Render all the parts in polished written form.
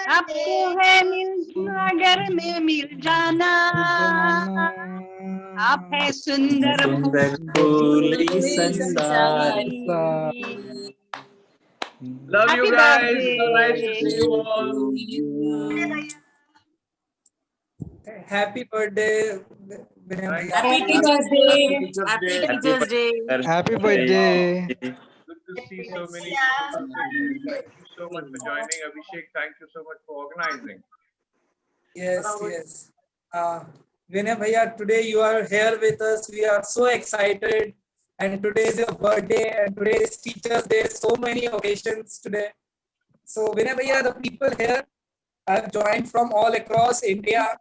आपको है मिलना घर में मिल जाना, आप है सुंदर सुंदर फूल संसार। Love you Happy guys. birthday. Nice to see you all. Happy birthday, Vinay. Happy birthday. Happy Teachers Day. Happy birthday. Good to see so many people. Thank you so much for joining. Abhishek, thank you so much for organizing. Yes. Vinay Bhaiya, today you are here with us. We are so excited. And today is your birthday and today is Teachers Day. So many occasions today. So Vinay Bhaiya, the people here have joined from all across India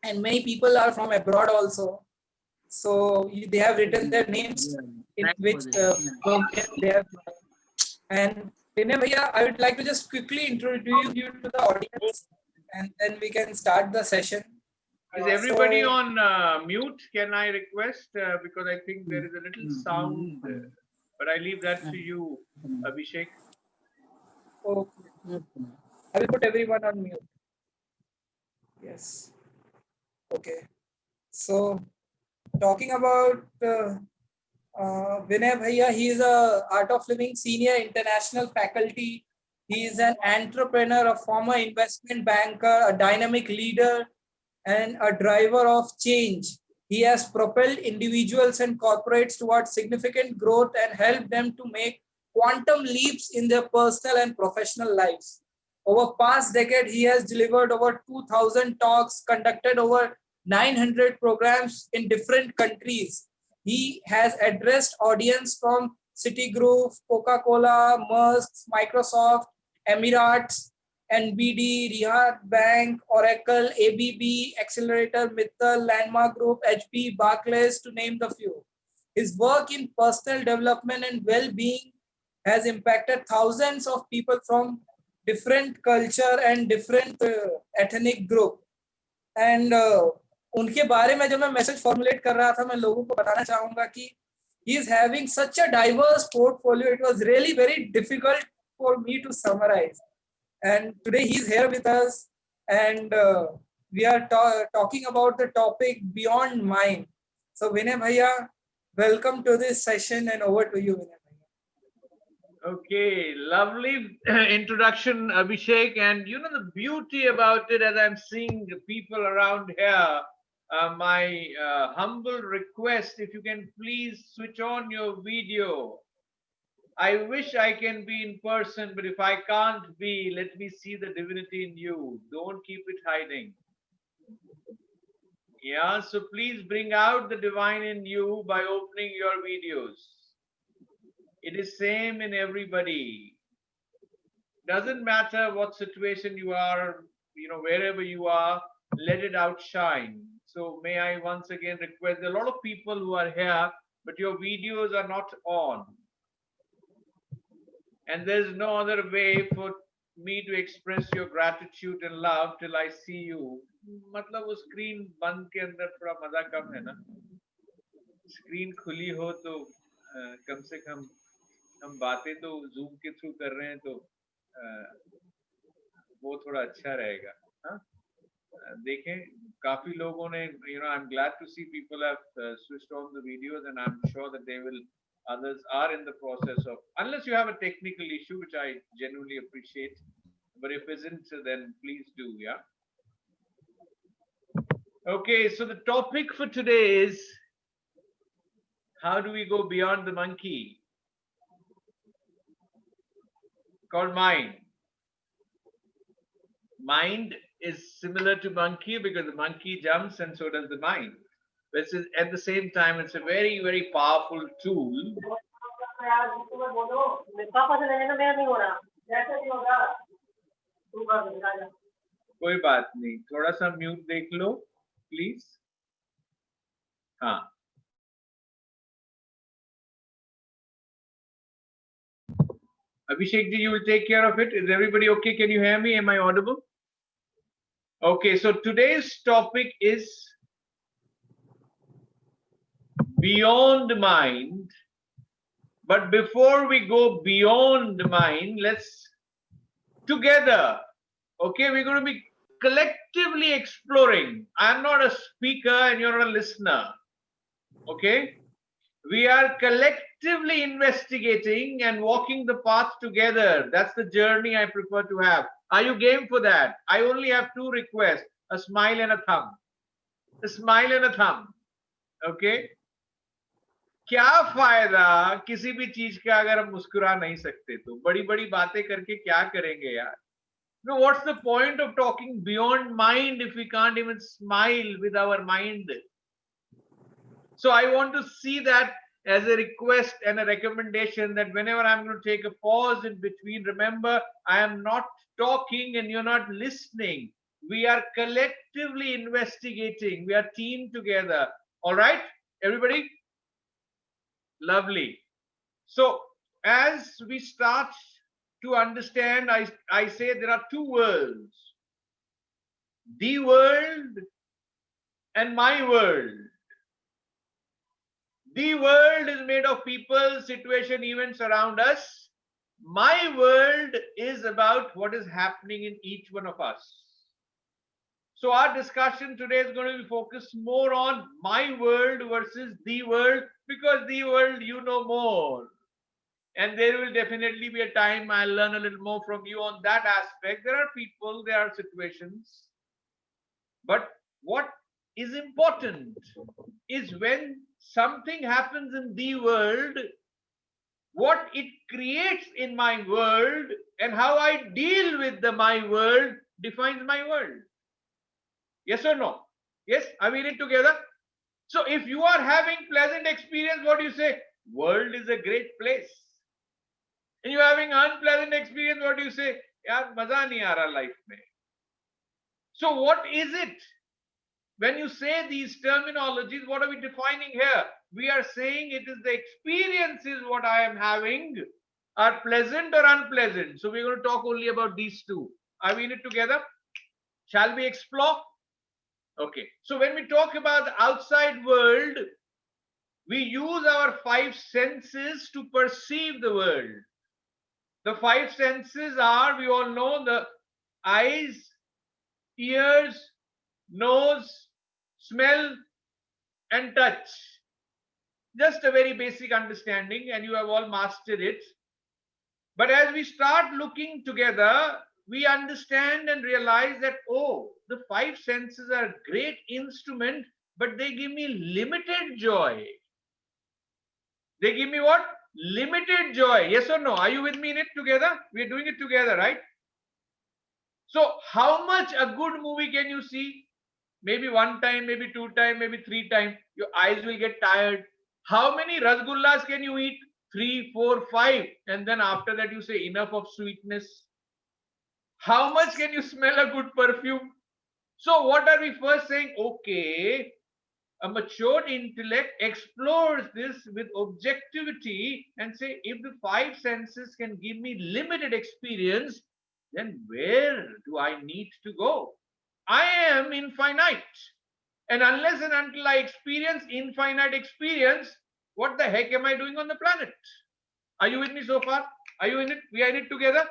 and many people are from abroad also. So they have written their names in which program they have. And Vinay Bhaiya, I would like to just quickly introduce you to the audience and then we can start the session. Is everybody on mute? Can I request? Because I think there is a little sound, but I leave that to you, Abhishek. Okay. I will put everyone on mute. Yes. Okay. So, talking about Vinay Bhaiya, he is a Art of Living Senior International Faculty. He is an entrepreneur, a former investment banker, a dynamic leader, and a driver of change. He has propelled individuals and corporates towards significant growth and helped them to make quantum leaps in their personal and professional lives. Over past decade, he has delivered over 2,000 talks, conducted over 900 programs in different countries. He has addressed audience from Citigroup, Coca-Cola, Maersk, Microsoft, Emirates, NBD, Riyadh Bank, Oracle, ABB, Accelerator, Mittal, Landmark Group, HP, Barclays, to name the few. His work in personal development and well-being has impacted thousands of people from different culture and different ethnic group. And उनके बारे में जब मैं message formulate कर रहा था, मैं लोगों को बताना चाहूंगा कि he is having such a diverse portfolio. It was really very difficult for me to summarize. And today he's here with us, and we are talking about the topic Beyond Mind. So Vinay Bhaiya, welcome to this session, and over to you, Vinay Bhaiya. Okay, lovely introduction, Abhishek. And you know the beauty about it, as I'm seeing the people around here, my humble request, if you can please switch on your video. I wish I can be in person, but if I can't be, let me see the divinity in you. Don't keep it hiding. Yeah, so please bring out the divine in you by opening your videos. It is same in everybody. Doesn't matter what situation you are, you know, wherever you are, let it outshine. So may I once again request, there are a lot of people who are here, but your videos are not on. And there's no other way for me to express your gratitude and love till I see you. मतलब वो screen बंद के अंदर थोड़ा मजा कम है ना. Screen खुली हो तो कम से कम हम बातें तो Zoom के थ्रू कर रहे हैं तो वो थोड़ा अच्छा रहेगा. हाँ? देखें काफी लोगों ने, you know, I'm glad to see people have switched on the videos, and I'm sure that they will. Others are in the process of, unless you have a technical issue, which I genuinely appreciate, but if isn't, then please do, yeah. Okay, so the topic for today is, how do we go beyond the monkey? Called mind. Mind is similar to monkey because the monkey jumps and so does the mind. But at the same time, it's a very, very powerful tool. कोई बात नहीं, थोड़ा सा mute देख लो, please. हाँ. Abhishek ji, you will take care of it. Is everybody okay? Can you hear me? Am I audible? Okay, so today's topic is beyond mind. But before we go beyond mind, let's together Okay, we're going to be collectively exploring. I'm not a speaker and you're a listener. Okay, we are collectively investigating and walking the path together. That's the journey I prefer to have. Are you game for that? I only have two requests, a smile and a thumb. A smile and a thumb. Okay. क्या फायदा किसी भी चीज का अगर हम मुस्कुरा नहीं सकते तो बड़ी बड़ी बातें करके क्या करेंगे यार. No, what's the point of talking beyond mind if we can't even smile with our mind? So I want to see that as a request and a recommendation that whenever I'm going to take a pause in between, remember, I am not talking and you're not listening. We are collectively investigating. We are team together. All right, everybody? Lovely. So as we start to understand, I say there are two worlds. The world and my world. The world is made of people, situation, events around us. My world is about what is happening in each one of us. So our discussion today is going to be focused more on my world versus the world, because the world you know more. And there will definitely be a time I'll learn a little more from you on that aspect. There are people, there are situations. But what is important is when something happens in the world, what it creates in my world and how I deal with my world defines my world. Yes or no? Yes, are we in it together? So if you are having pleasant experience, what do you say? World is a great place. And you're having unpleasant experience, what do you say? Yaar, maza nahi aa raha life mein. So what is it? When you say these terminologies, what are we defining here? We are saying it is the experiences what I am having are pleasant or unpleasant. So we're going to talk only about these two. Are we in it together? Shall we explore? Okay. So when we talk about the outside world, we use our five senses to perceive the world. The five senses are, we all know, the eyes, ears, nose, smell, and touch. Just a very basic understanding, and you have all mastered it. But as we start looking together, we understand and realize that, oh, the five senses are a great instrument, but they give me limited joy. They give me what? Limited joy. Yes or no? Are you with me in it together? We're doing it together, right? So how much a good movie can you see? Maybe one time, maybe two times, maybe three times. Your eyes will get tired. How many rasgullas can you eat? 3, 4, 5. And then after that you say enough of sweetness. How much can you smell a good perfume? So what are we first saying? Okay, a mature intellect explores this with objectivity and say, if the five senses can give me limited experience, then where do I need to go? I am infinite. And unless and until I experience infinite experience, what the heck am I doing on the planet? Are you with me so far? Are you in it? We are in it together?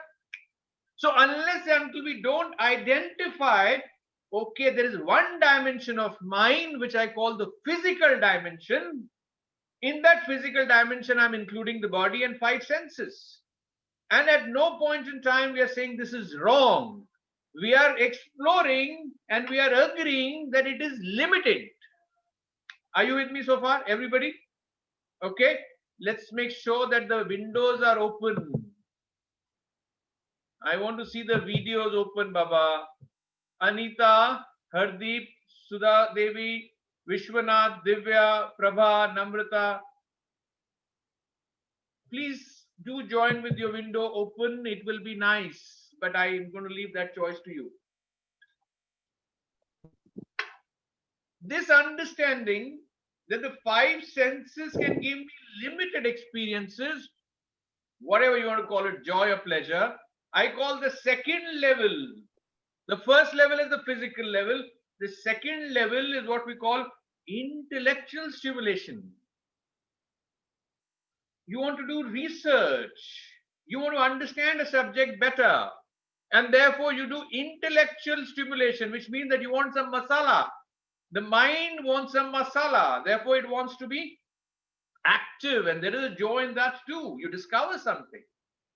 So unless and until we don't identify, okay, there is one dimension of mind which I call the physical dimension. In that physical dimension, I'm including the body and five senses. And at no point in time we are saying this is wrong. We are exploring and we are agreeing that it is limited. Are you with me so far, everybody? Okay, let's make sure that the windows are open. I want to see the videos open, Baba. Anita, Hardeep, Sudha Devi, Vishwanath, Divya, Prabha, Namrata. Please do join with your window open. It will be nice, but I am going to leave that choice to you. This understanding that the five senses can give me limited experiences, whatever you want to call it, joy or pleasure, I call the second level. The first level is the physical level. The second level is what we call intellectual stimulation. You want to do research. You want to understand a subject better. And therefore you do intellectual stimulation, which means that you want some masala. The mind wants some masala, therefore it wants to be active, and there is a joy in that too. You discover something,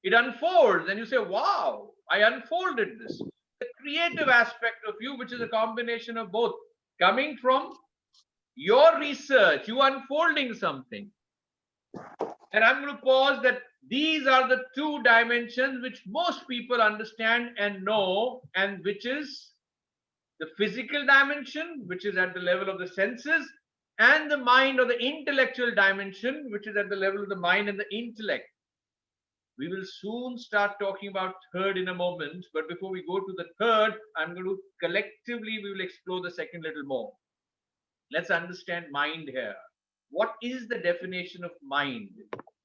it unfolds, and you say, wow, I unfolded this. The creative aspect of you, which is a combination of both, coming from your research, you unfolding something. And I'm going to pause that these are the two dimensions which most people understand and know, and which is the physical dimension, which is at the level of the senses, and the mind, or the intellectual dimension, which is at the level of the mind and the intellect. We will soon start talking about third in a moment, but before we go to the third, I'm going to collectively, we will explore the second little more. Let's understand mind here. What is the definition of mind?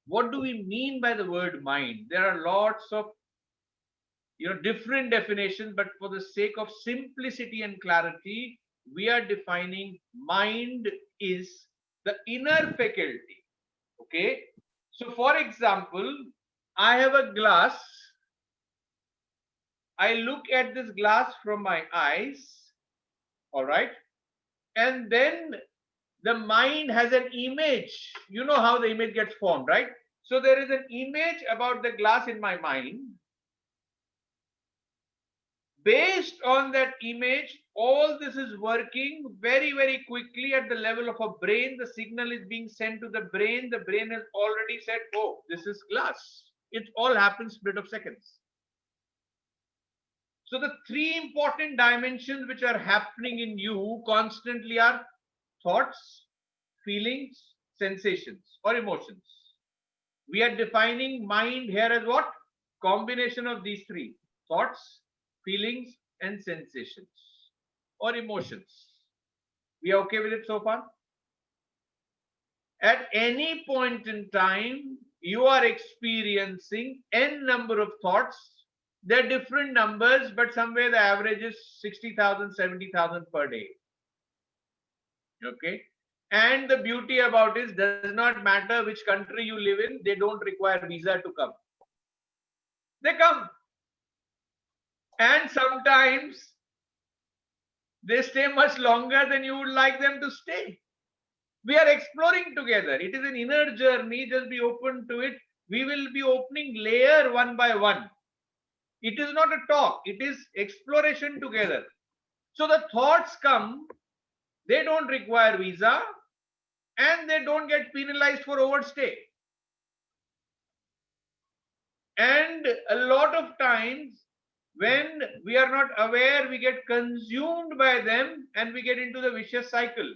What do we mean by the word mind? There are lots of different definitions, but for the sake of simplicity and clarity, we are defining mind is the inner faculty. Okay, so for example, I have a glass. I look at this glass from my eyes, all right, and then the mind has an image. You know how the image gets formed, right? So there is an image about the glass in my mind. Based on that image, all this is working very, very quickly at the level of a brain. The signal is being sent to the brain. The brain has already said, oh, this is glass. It all happens split of seconds. So the three important dimensions which are happening in you constantly are thoughts, feelings, sensations, or emotions. We are defining mind here as what? Combination of these three: thoughts, feelings, and sensations, or emotions. We are okay with it so far? At any point in time, you are experiencing n number of thoughts. They're different numbers, but somewhere the average is 60,000, 70,000 per day. Okay? And the beauty about it does not matter which country you live in, they don't require visa to come. They come. And sometimes they stay much longer than you would like them to stay. We are exploring together. It is an inner journey. Just be open to it. We will be opening layer one by one. It is not a talk. It is exploration together. So the thoughts come. They don't require visa, and they don't get penalized for overstay. And a lot of times, when we are not aware, we get consumed by them and we get into the vicious cycle.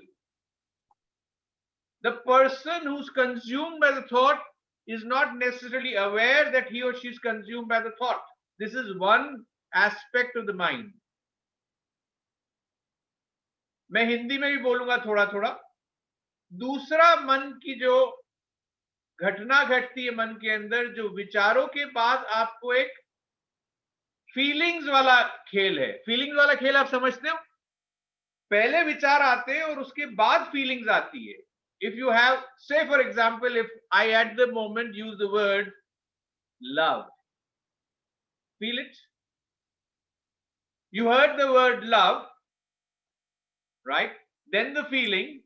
The person who's consumed by the thought is not necessarily aware that he or she is consumed by the thought. This is one aspect of the mind. मैं हिंदी में भी बोलूंगा थोड़ा थोड़ा. दूसरा, मन की जो घटना घटती है मन के अंदर, जो विचारों के बाद आपको एक फीलिंग्स वाला खेल है. फीलिंग्स वाला खेल आप समझते हो? पहले विचार आते हैं और उसके बाद फीलिंग्स आती है. If you have, say for example, if I at the moment use the word love, feel it? You heard the word love, right? Then the feeling,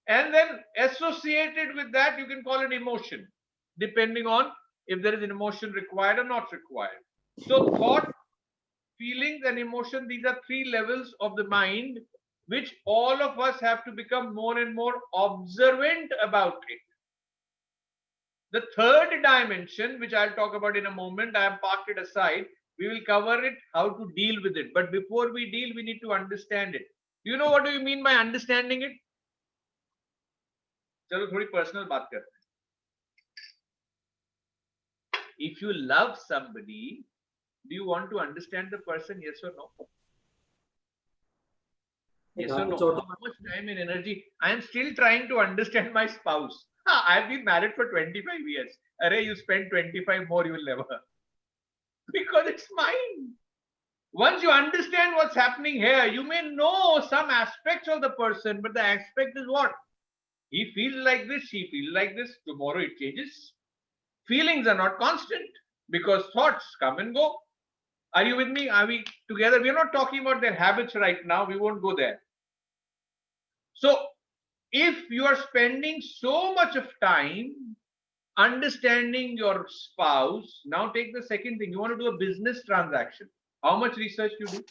and then associated with that, you can call it emotion, depending on if there is an emotion required or not required. So thought, feelings, and emotion, these are three levels of the mind, which all of us have to become more and more observant about it. The third dimension, which I'll talk about in a moment, I have parked it aside. We will cover it, how to deal with it. But before we deal, we need to understand it. You know what do you mean by understanding it? चलो थोड़ी personal बात करते हैं. If you love somebody, do you want to understand the person? Yes or no? Yes or no? How much time and energy? I am still trying to understand my spouse. I've been married for 25 years. Array, you spend 25 more, you will never. Because it's mine. Once you understand what's happening here, you may know some aspects of the person, but the aspect is what? He feels like this, she feels like this. Tomorrow it changes. Feelings are not constant because thoughts come and go. Are you with me? Are we together? We're not talking about their habits right now. We won't go there. So if you are spending so much of time understanding your spouse, now take the second thing. You want to do a business transaction. How much research you do?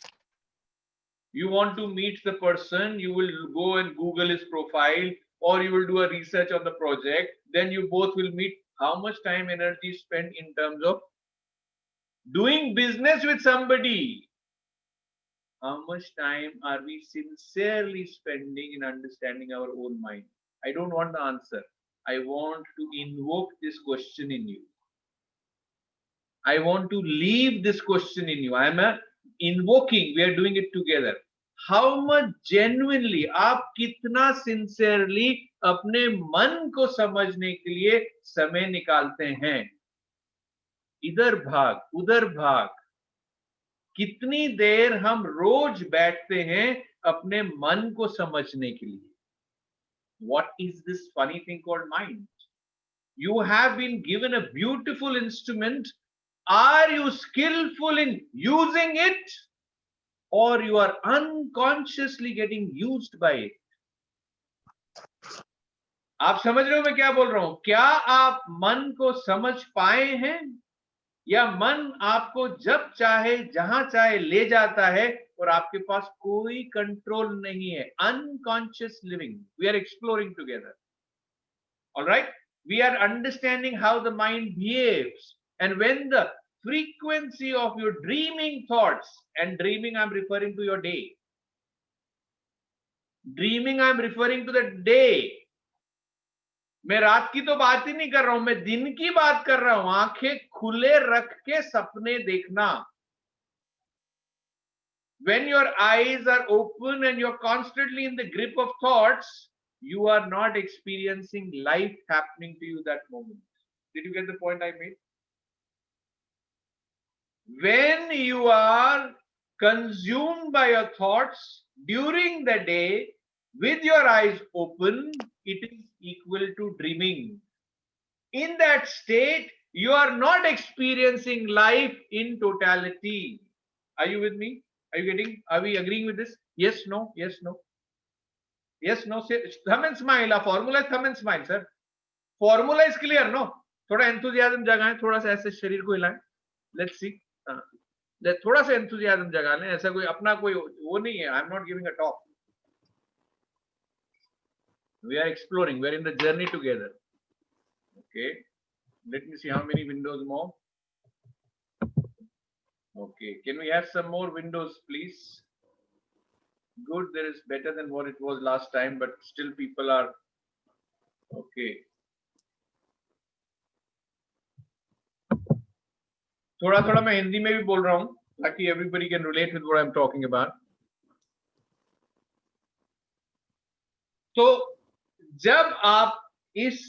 You want to meet the person, you will go and Google his profile, or you will do a research on the project. Then you both will meet. How much time, energy spent in terms of doing business with somebody? How much time are we sincerely spending in understanding our own mind? I don't want the answer. I want to invoke this question in you. I want to leave this question in you. I am invoking. We are doing it together. How much genuinely, आप कितना sincerely अपने मन को समझने के लिए समय निकालते हैं? इधर भाग, उधर भाग. कितनी देर हम रोज बैठते हैं अपने मन को समझने के लिए? What is this funny thing called mind? You have been given a beautiful instrument. Are you skillful in using it, or you are unconsciously getting used by it? आप समझ रहे हो मैं क्या बोल रहा हूं? क्या आप मन को समझ पाए हैं, या मन आपको जब चाहे जहां चाहे ले जाता है और आपके पास कोई कंट्रोल नहीं है? Unconscious living. We are exploring together. All right? We are understanding how the mind behaves. And when the frequency of your dreaming thoughts, and dreaming I'm referring to your day. Dreaming I'm referring to the day. मैं रात की तो बात ही नहीं कर रहा हूं, मैं दिन की बात कर रहा हूं. आंखें खुले रख के सपने देखना. When your eyes are open and you're constantly in the grip of thoughts, you are not experiencing life happening to you that moment. Did you get the point I made? When you are consumed by your thoughts during the day with your eyes open, it is equal to dreaming. In that state, you are not experiencing life in totality. Are you with me? Are we agreeing with this? Yes, no, yes, no. Yes, no, say thumb and smile. A formula is thumb and smile, sir. Formula is clear, no? थोड़ा enthusiasm जगाएं, थोड़ा सा ऐसे शरीर को हिलाएं. Let's see. थोड़ा सा enthusiasm जगा लें. ऐसा कोई अपना कोई वो नहीं है. I'm not giving a talk. We are exploring. We are in the journey together. Okay. Let me see how many windows more. Okay. Can we have some more windows, please? Good. There is better than what it was last time, but still people are okay. थोड़ा थोड़ा मैं हिंदी में भी बोल रहा हूँ ताकि everybody can relate with what I'm talking about. तो जब आप इस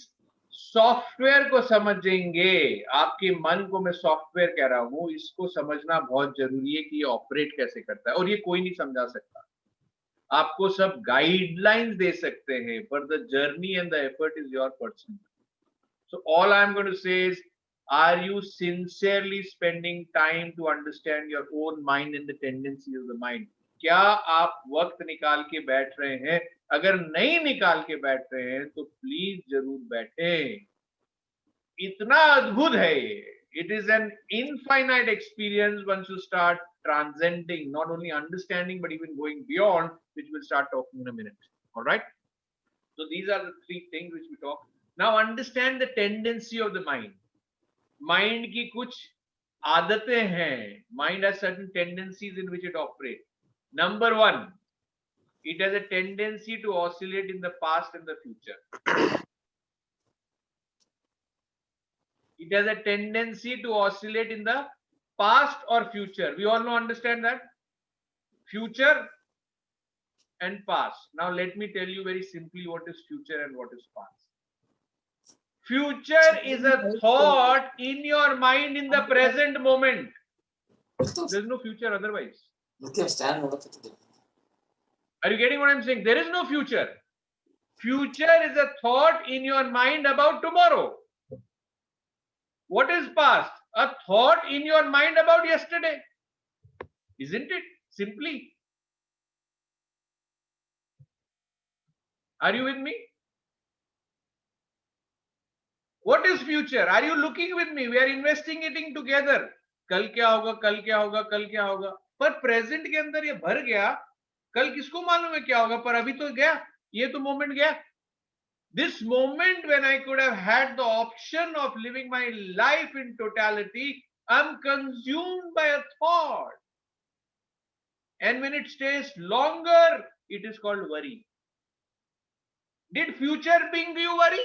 सॉफ्टवेयर को समझेंगे, आपके मन को मैं सॉफ्टवेयर कह रहा हूँ, इसको समझना बहुत जरूरी है कि ये ऑपरेट कैसे करता है, और ये कोई नहीं समझा सकता. आपको सब गाइडलाइंस दे सकते हैं, पर the journey and the effort is your personal. So all I am going to say is, are you sincerely spending time to understand your own mind and the tendencies of the mind? क्या आप वक्त निकाल के बैठ रहे हैं? अगर नहीं निकाल के बैठ रहे हैं तो प्लीज जरूर बैठें. इतना अद्भुत है ये. It is an infinite experience once you start transcending, not only understanding but even going beyond, which we'll start talking in a minute. All right? So these are the three things which we talk. Now understand the tendency of the mind. Mind की कुछ आदतें हैं. Mind has certain tendencies in which it operates. Number one, it has a tendency to oscillate in the past and the future. It has a tendency to oscillate in the past or future. We all know, understand that? Future and past. Now let me tell you very simply what is future and what is past. Future is a thought in your mind in the present moment. There is no future otherwise. Are you getting what I'm saying? There is no future. Future is a thought in your mind about tomorrow. What is past? A thought in your mind about yesterday. Isn't it? Simply. Are you with me? What is future? Are you looking with me? We are investigating together. कल क्या होगा, कल क्या होगा, कल क्या होगा. पर प्रेजेंट के अंदर ये भर गया, कल किसको मालूम है क्या होगा, पर अभी तो गया, ये तो मोमेंट गया. This moment when I could have had the option of living my life in totality, I'm consumed by a thought. And when it stays longer, it is called worry. Did future bring you worry?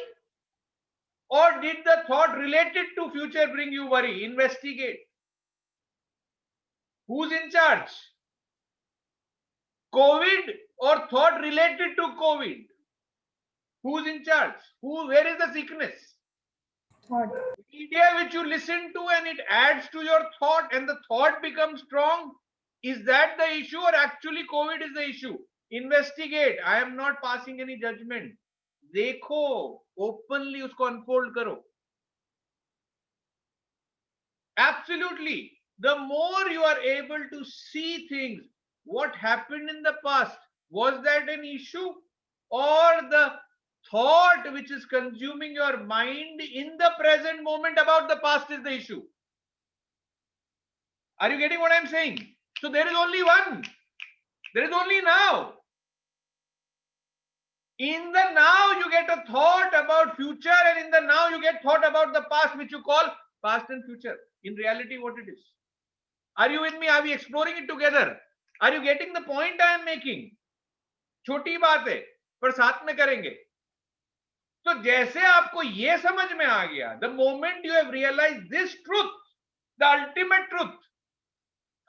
Or did the thought related to future bring you worry? Investigate. Who's in charge? COVID or thought related to COVID? Who's in charge? Where is the sickness? Thought. Media which you listen to and it adds to your thought and the thought becomes strong. Is that the issue or actually COVID is the issue? Investigate. I am not passing any judgment. देखो, openly उसको unfold करो. Absolutely. The more you are able to see things, what happened in the past, was that an issue or the thought which is consuming your mind in the present moment about the past is the issue? Are you getting what I'm saying? So there is only one. There is only now. In the now you get a thought about future, and in the now you get thought about the past, which you call past and future. In reality, what it is. Are you with me? Are we exploring it together? Are you getting the point I am making? छोटी बात है, पर साथ में करेंगे. तो जैसे आपको ये समझ में आ गया, the moment you have realized this truth, the ultimate truth,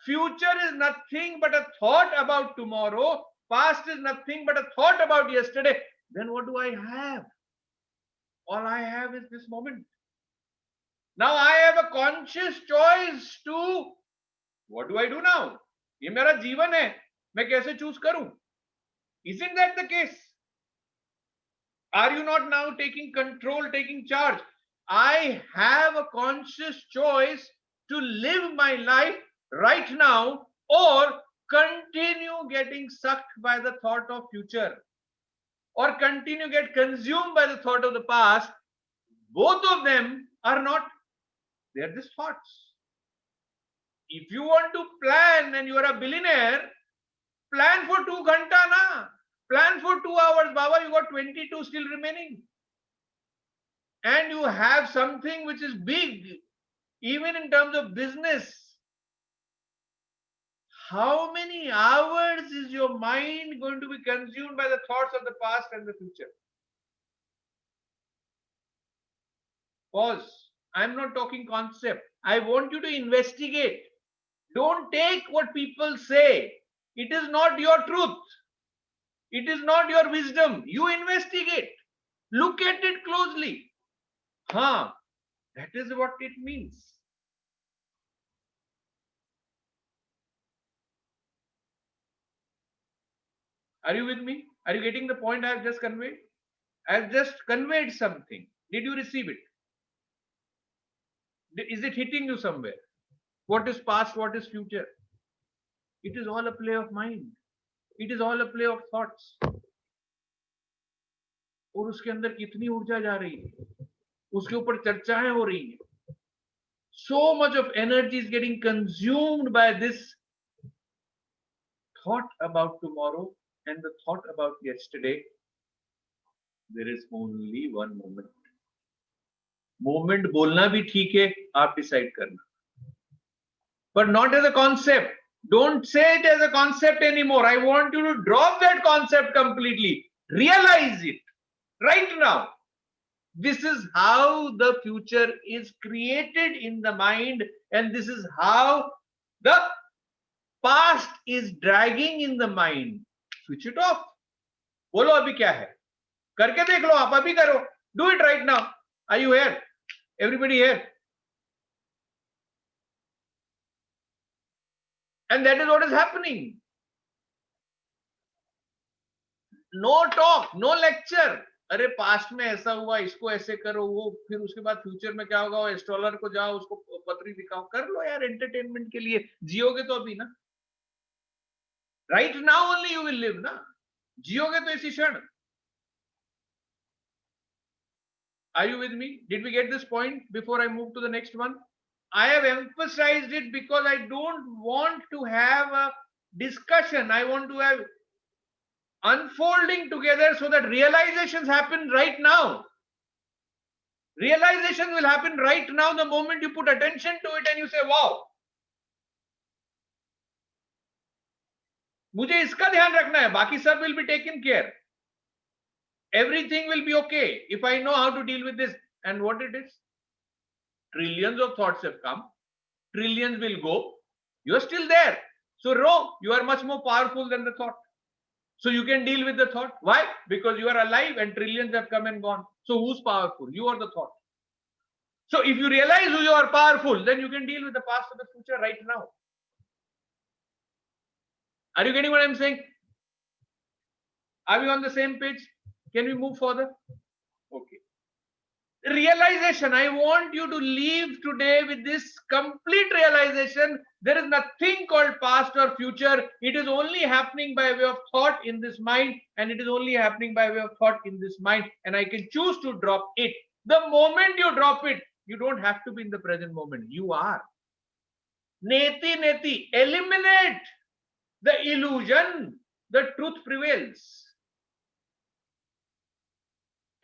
future is nothing but a thought about tomorrow, past is nothing but a thought about yesterday, then what do I have? All I have is this moment. Now I have a conscious choice to, what do I do now? ये मेरा जीवन है, मैं कैसे choose करूं? Isn't that the case? Are you not now taking control, taking charge? I have a conscious choice to live my life right now or continue getting sucked by the thought of future or continue get consumed by the thought of the past. Both of them are not, they are just thoughts. If you want to plan and you are a billionaire, plan for 2 ghanta na. Plan for 2 hours, Baba, you got 22 still remaining. And you have something which is big, even in terms of business. How many hours is your mind going to be consumed by the thoughts of the past and the future? Pause. I'm not talking concept. I want you to investigate. Don't take what people say. It is not your truth. It is not your wisdom. You investigate. Look at it closely. That is what it means. Are you with me? Are you getting the point I have just conveyed? I have just conveyed something. Did you receive it? Is it hitting you somewhere? What is past? What is future? It is all a play of mind. It is all a play of thoughts. और उसके अंदर कितनी ऊर्जा जा रही है, उसके ऊपर चर्चाएं हो रही हैं. So much of energy is getting consumed by this thought about tomorrow and the thought about yesterday. There is only one moment. Moment बोलना भी ठीक है, आप decide करना. But not as a concept. Don't say it as a concept anymore. I want you to drop that concept completely. Realize it right now. This is how the future is created in the mind, and this is how the past is dragging in the mind. Switch it off. बोलो अभी क्या है, करके देख लो, आप अभी करो. Do it right now. Are you here? Everybody here? And that is what is happening. No talk, no lecture. अरे पास्ट में ऐसा हुआ, इसको ऐसे करो, वो फिर उसके बाद फ्यूचर में क्या होगा, वो एस्ट्रोलर को जाओ, उसको पत्री दिखाओ, कर लो यार एंटरटेनमेंट के लिए. जियोगे तो अभी ना. Right now only you will live, na? जियोगे तो इसी क्षण. Are you with me? Did we get this point before I move to the next one? I have emphasized it because I don't want to have a discussion. I want to have unfolding together so that realizations happen right now. Realization will happen right now the moment you put attention to it and you say, wow. मुझे इसका ध्यान रखना है, बाकी सब will be taken care. Everything will be okay if I know how to deal with this. And what it is? Trillions of thoughts have come. Trillions will go. You are still there. So, you are much more powerful than the thought. So you can deal with the thought. Why? Because you are alive and trillions have come and gone. So who's powerful? You or the thought? So if you realize who you are powerful, then you can deal with the past and the future right now. Are you getting what I'm saying? Are we on the same page? Can we move further? Okay. Realization. I want you to leave today with this complete realization. There is nothing called past or future. It is only happening by way of thought in this mind, and it is only happening by way of thought in this mind, and I can choose to drop it. The moment you drop it, you don't have to be in the present moment. You are. Neti neti. Eliminate the illusion. The truth prevails.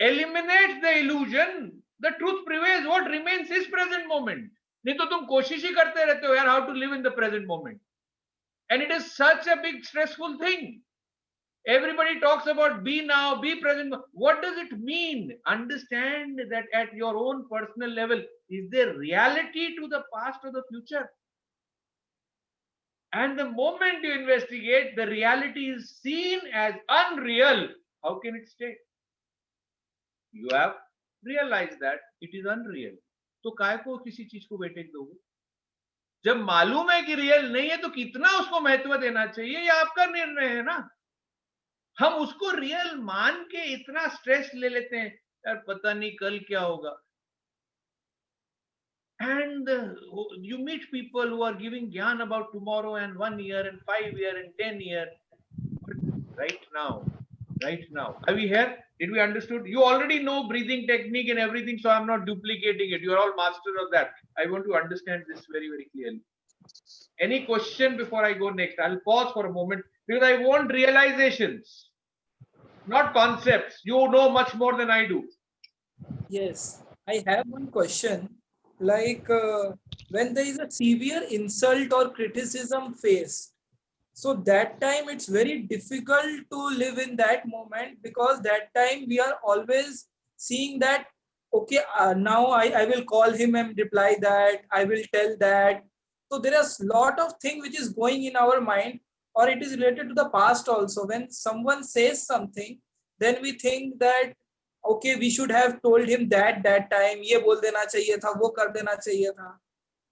Eliminate the illusion. The truth prevails. What remains is present moment. नहीं तो तुम कोशिश ही करते रहते हो यार, how to live in the present moment. And it is such a big stressful thing. Everybody talks about be now, be present. What does it mean? Understand that at your own personal level, is there reality to the past or the future? And the moment you investigate, the reality is seen as unreal. How can it stay? You have realized that it is unreal. तो काय को किसी चीज को weightage दोगे? जब मालूम है कि रियल नहीं है तो कितना उसको महत्व देना चाहिए, ये आपका निर्णय है ना. हम उसको रियल मान के इतना स्ट्रेस ले लेते हैं, यार पता नहीं कल क्या होगा. And you meet people who are giving gyan about tomorrow and 1 year and 5 year and 10 year. But right now, are we here? Did we understood? You already know breathing technique and everything, so I'm not duplicating it. You are all masters of that. I want to understand this very, very clearly. Any question before I go next? I'll pause for a moment because I want realizations, not concepts. You know much more than I do. Yes, I have one question. Like when there is a severe insult or criticism faced, so that time it's very difficult to live in that moment, because that time we are always seeing that, okay, now I will call him and reply that, I will tell that. So there is a lot of thing which is going in our mind, or it is related to the past also. When someone says something, then we think that, okay, we should have told him that time, ये बोल देना चाहिए था, वो कर देना चाहिए था.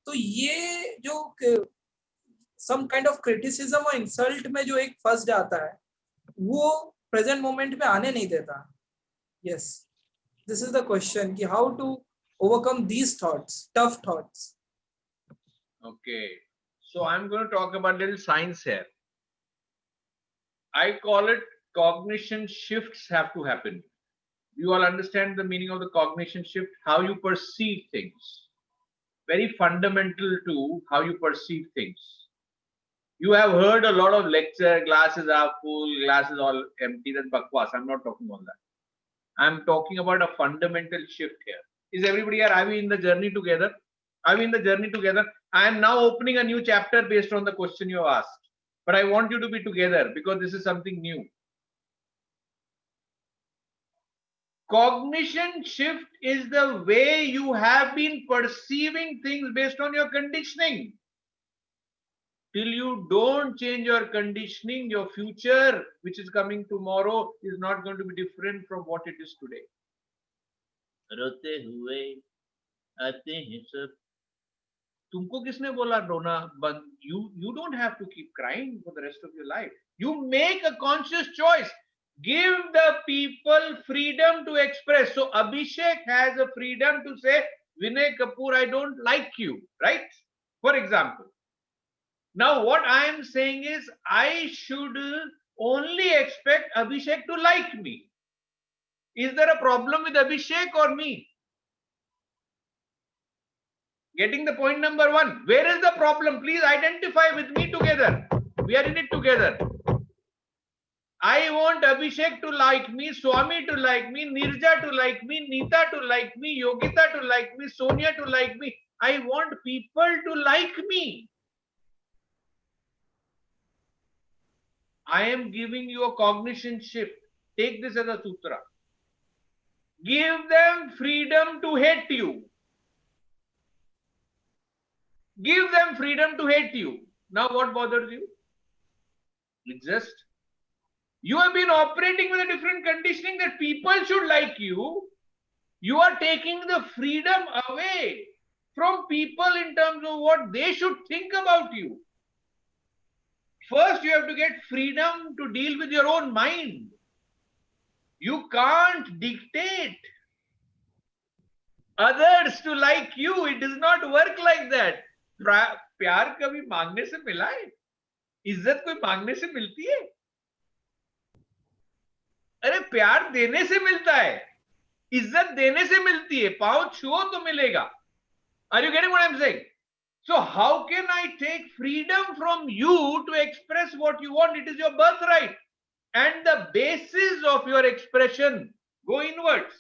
तो ये जो some kind of criticism or insult में जो एक फंस जाता है, वो present moment में आने नहीं देता. Yes, this is the question कि how to overcome these thoughts, tough thoughts. Okay, so I'm going to talk about little science here. I call it cognition shifts have to happen. You all understand the meaning of the cognition shift? How you perceive things. Very fundamental to how you perceive things. You have heard a lot of lecture, glasses are full, glasses all empty, that's bakwas. I'm not talking about that. I'm talking about a fundamental shift here. Is everybody here? Are we in the journey together? Are we in the journey together? I am now opening a new chapter based on the question you have asked. But I want you to be together because this is something new. Cognition shift is the way you have been perceiving things based on your conditioning. Till you don't change your conditioning, your future, which is coming tomorrow, is not going to be different from what it is today. रोते हुए आते हैं सब. तुमको किसने बोला रोना बंद? You don't have to keep crying for the rest of your life. You make a conscious choice. Give the people freedom to express. So Abhishek has a freedom to say, Vinay Kapoor, I don't like you, right? For example. Now what I am saying is I should only expect Abhishek to like me. Is there a problem with Abhishek or me? Getting the point number one. Where is the problem? Please identify with me together. We are in it together. I want Abhishek to like me, Swami to like me, Nirja to like me, Neeta to like me, Yogita to like me, Sonia to like me. I want people to like me. I am giving you a cognition shift. Take this as a sutra. Give them freedom to hate you. Give them freedom to hate you. Now what bothers you? It's just you have been operating with a different conditioning that people should like you. You are taking the freedom away from people in terms of what they should think about you. First, you have to get freedom to deal with your own mind. You can't dictate others to like you. It does not work like that. प्यार कभी मांगने से मिला है? इज्जत कोई मांगने से मिलती है? अरे प्यार देने से मिलता है, इज्जत देने से मिलती है, पांव छुओ तो मिलेगा. Are you getting what I'm saying? So how can I take freedom from you to express what you want? It is your birthright. And the basis of your expression go inwards.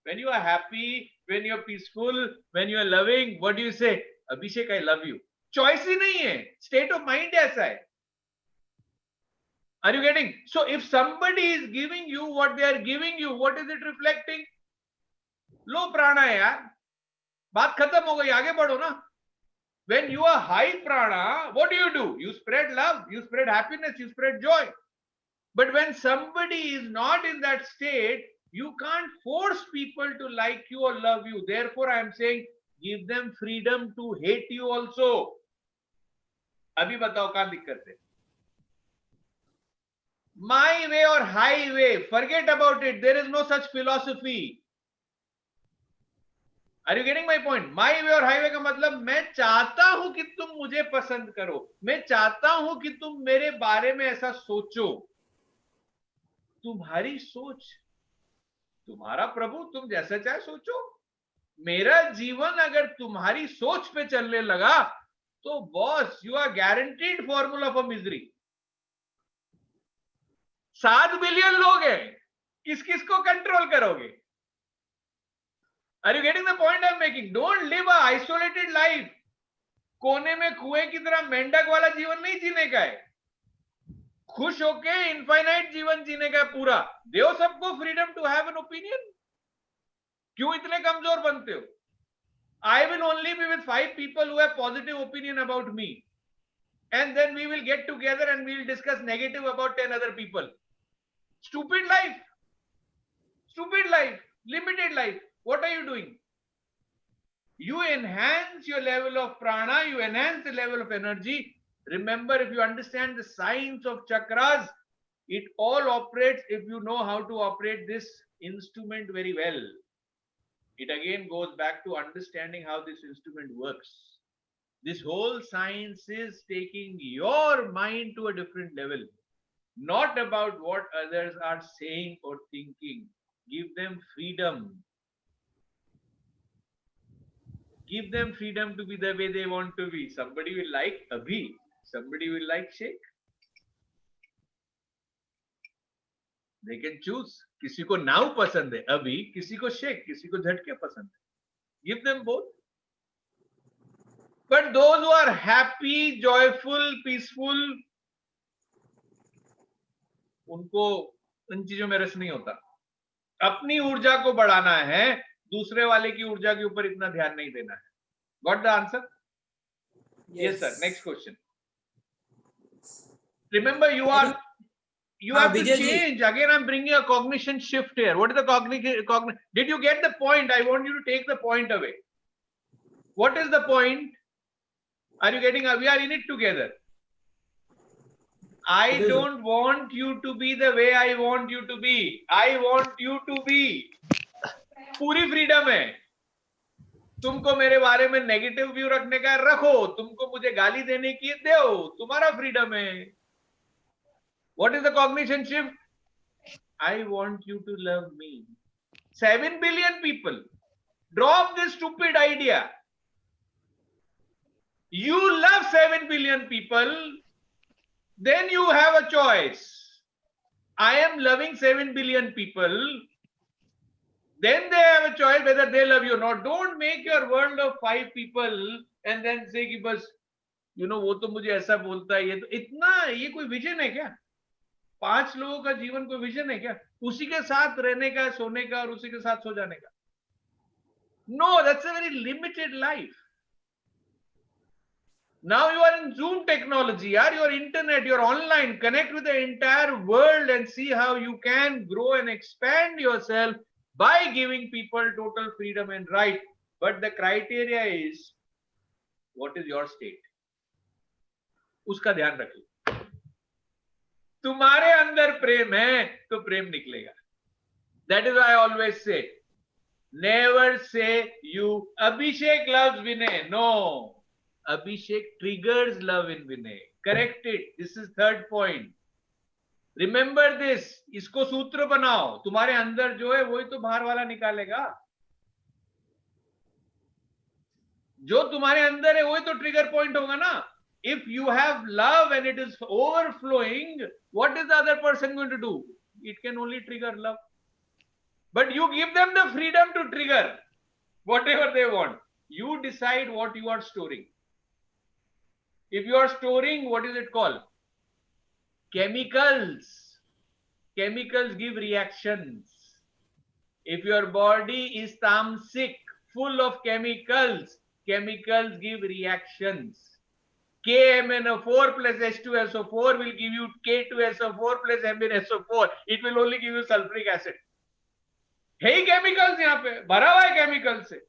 When you are happy, when you are peaceful, when you are loving, what do you say? Abhishek, I love you. Choice ही नहीं है. State of mind ऐसा है. Are you getting? So if somebody is giving you what they are giving you, what is it reflecting? Low prana है यार. बात खत्म हो गई, आगे बढ़ो ना. When you are high prana, what do? You spread love, you spread happiness, you spread joy. But when somebody is not in that state, you can't force people to like you or love you. Therefore, I am saying, give them freedom to hate you also. अभी बताओ कहाँ दिक्कत है? My way or highway, forget about it. There is no such philosophy. Are you getting my point? My way or highway का मतलब मैं चाहता हूं कि तुम मुझे पसंद करो, मैं चाहता हूं कि तुम मेरे बारे में ऐसा सोचो. तुम्हारी सोच, तुम्हारा प्रभु, तुम जैसा चाहे सोचो. मेरा जीवन अगर तुम्हारी सोच पे चलने लगा तो boss, you are guaranteed formula for misery. 7 billion लोग हैं, किस किस को कंट्रोल करोगे? Are you getting the point I'm making? Don't live a isolated life. कोने में कुएं की तरह मेंढक वाला जीवन नहीं जीने का है. खुश होके इनफाइनाइट जीवन जीने का है पूरा. दो सबको freedom to have an opinion. क्यों इतने कमजोर बनते हो? I will only be with 5 people who have positive opinion about me, and then we will get together and we will discuss negative about 10 other people. Stupid life. Stupid life. Limited life. What are you doing? You enhance your level of prana, you enhance the level of energy. Remember, if you understand the science of chakras, it all operates if you know how to operate this instrument very well. It again goes back to understanding how this instrument works. This whole science is taking your mind to a different level, not about what others are saying or thinking. Give them freedom. Give them freedom to be the way they want to be. Somebody will like Abhi, somebody will like Sheikh. They can choose. किसी को नाव पसंद है अभी, किसी को शेख, किसी को झटके पसंद है. Give them both. But those who are happy, joyful, peaceful, उनको इन चीजों में रस नहीं होता. अपनी ऊर्जा को बढ़ाना है, दूसरे वाले की ऊर्जा के ऊपर इतना ध्यान नहीं देना है. Got the answer? Yes, sir. Next question. Remember, you have to change. Again, I'm bringing a cognition shift here. What is the cognition? Did you get the point? I want you to take the point away. What is the point? Are you getting? We are in it together. I don't want you to be the way I want you to be. I want you to be. पूरी freedom है. तुमको मेरे बारे में negative view रखने का रखो, तुमको मुझे गाली देने की दो, तुम्हारा फ्रीडम है. What is the cognition shift? I want you to love me. 7 billion people. Drop this stupid idea. You love 7 billion people, then you have a choice. I am loving 7 billion people, then they have a choice whether they love you or not. Don't make your world of 5 people and then say कि बस वो तो मुझे ऐसा बोलता है, ये तो इतना, ये कोई विजन है क्या? 5 लोगों का जीवन कोई विजन है क्या? उसी के साथ रहने का, सोने का और उसी के साथ सो जाने का? No, that's a very limited life. Now you are in Zoom technology, your internet, you're online, connect with the entire world and see how you can grow and expand yourself by giving people total freedom and right. But the criteria is, what is your state? उसका ध्यान रखिए. तुम्हारे अंदर प्रेम है तो प्रेम निकलेगा. That is why I always say, never say you Abhishek loves Vinay. No. Abhishek triggers love in Vinay. Correct it. This is third point. Remember this. इसको सूत्र बनाओ. तुम्हारे अंदर जो है वही तो बाहर वाला निकालेगा. जो तुम्हारे अंदर है वही तो ट्रिगर पॉइंट होगा ना. If you have love and it is overflowing, what is the other person going to do? It can only trigger love. But you give them the freedom to trigger whatever they want. You decide what you are storing. If you are storing, what is it called? Chemicals. Chemicals give reactions. If your body is tamasic, full of chemicals, chemicals give reactions. KMnO4 plus H2SO4 will give you K2SO4 plus MnSO4. It will only give you sulfuric acid. Hey, chemicals यहाँ पे भरा हुआ है chemicals से.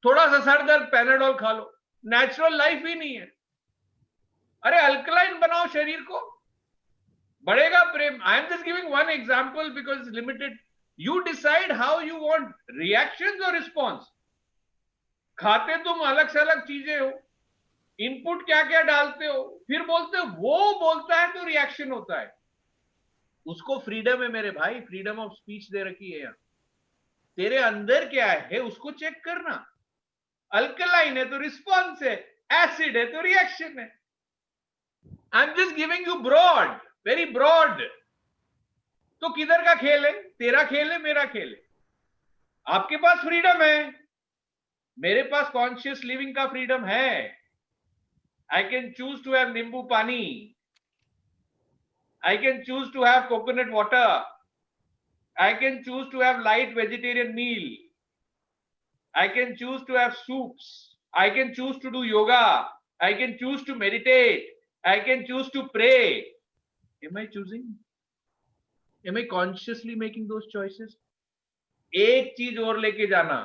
थोड़ा सा sir दर्द Panadol खा लो. नेचुरल लाइफ ही नहीं है. अरे अल्कलाइन बनाओ शरीर को, बढ़ेगा प्रेम. I am just giving one example because it's limited. You decide how you want reactions और रिस्पॉन्स. खाते तुम अलग से अलग चीजें हो, इनपुट क्या क्या डालते हो, फिर बोलते हो, वो बोलता है तो रिएक्शन होता है. उसको फ्रीडम है मेरे भाई, फ्रीडम ऑफ स्पीच दे रखी है. तेरे अंदर क्या है उसको चेक करना. अल्कलाइन है तो रिस्पॉन्स है, एसिड है तो रिएक्शन है. I am just giving you broad, very broad. तो किधर का खेल है? तेरा खेल है, मेरा खेल है. आपके पास फ्रीडम है, मेरे पास कॉन्शियस लिविंग का फ्रीडम है. I can choose to have nimbu pani. I can choose to have coconut water. I can choose to have light vegetarian meal. I can choose to have soups. I can choose to do yoga. I can choose to meditate. I can choose to pray. Am I choosing? Am I consciously making those choices? एक चीज और लेके जाना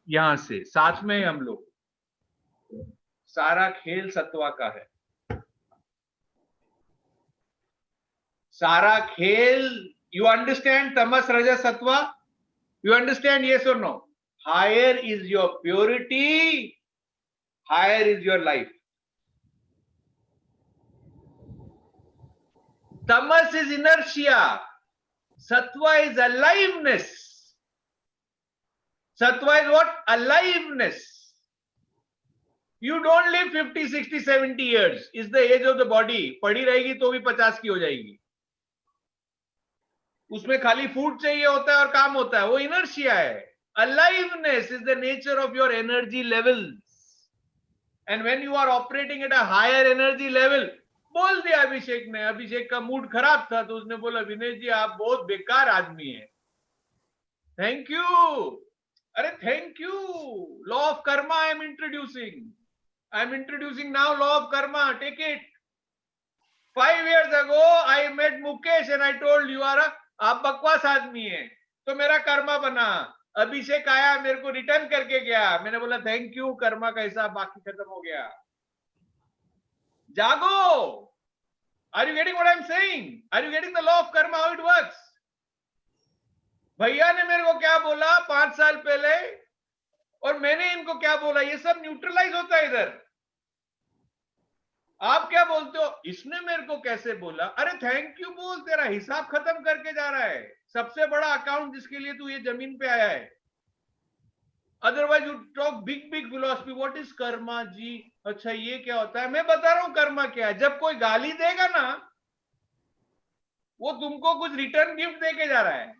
यहां से साथ में हम लोग. सारा खेल सत्वा का है. सारा खेल. You understand tamas rajas sattva? You understand? Yes और no? Higher is your purity, higher is your life. Tamas is inertia, sattva is aliveness. Sattva is what? Aliveness. You don't live 50, 60, 70 years. Is the age of the body. पड़ी रहेगी तो भी 50 की हो जाएगी. उसमें खाली फूड चाहिए होता है और काम होता है. वो इनर्शिया है. Aliveness is the nature of your energy levels. And when you are operating at a higher energy level, बोल दिया अभिषेक ने. अभिषेक का मूड खराब था तो उसने बोला, विनय जी आप बहुत बेकार आदमी हैं. Thank you. अरे thank you. Law of karma I am introducing. I'm introducing now law of karma. Take it. 5 years ago, I met Mukesh and I told you, आप बकवास आदमी हैं, तो मेरा कर्मा बना. अभिषेक आया, मेरे को रिटर्न करके गया. मैंने बोला थैंक यू, कर्मा का हिसाब बाकी खत्म हो गया. जागो. Are you getting what I'm saying? Are you getting the law of karma, how it works? भैया ने मेरे को क्या बोला 5 साल पहले? और मैंने इनको क्या बोला, ये सब न्यूट्रलाइज होता है इधर। आप क्या बोलते हो, इसने मेरे को कैसे बोला, अरे थैंक यू बोल, तेरा हिसाब खत्म करके जा रहा है, सबसे बड़ा अकाउंट जिसके लिए तू ये जमीन पे आया है। Otherwise you talk big big philosophy, what is karma जी, अच्छा ये क्या होता है, मैं बता रहा हूं कर्मा क्या है। जब कोई गाली देगा ना, वो तुमको कुछ रिटर्न गिफ्ट देके जा रहा है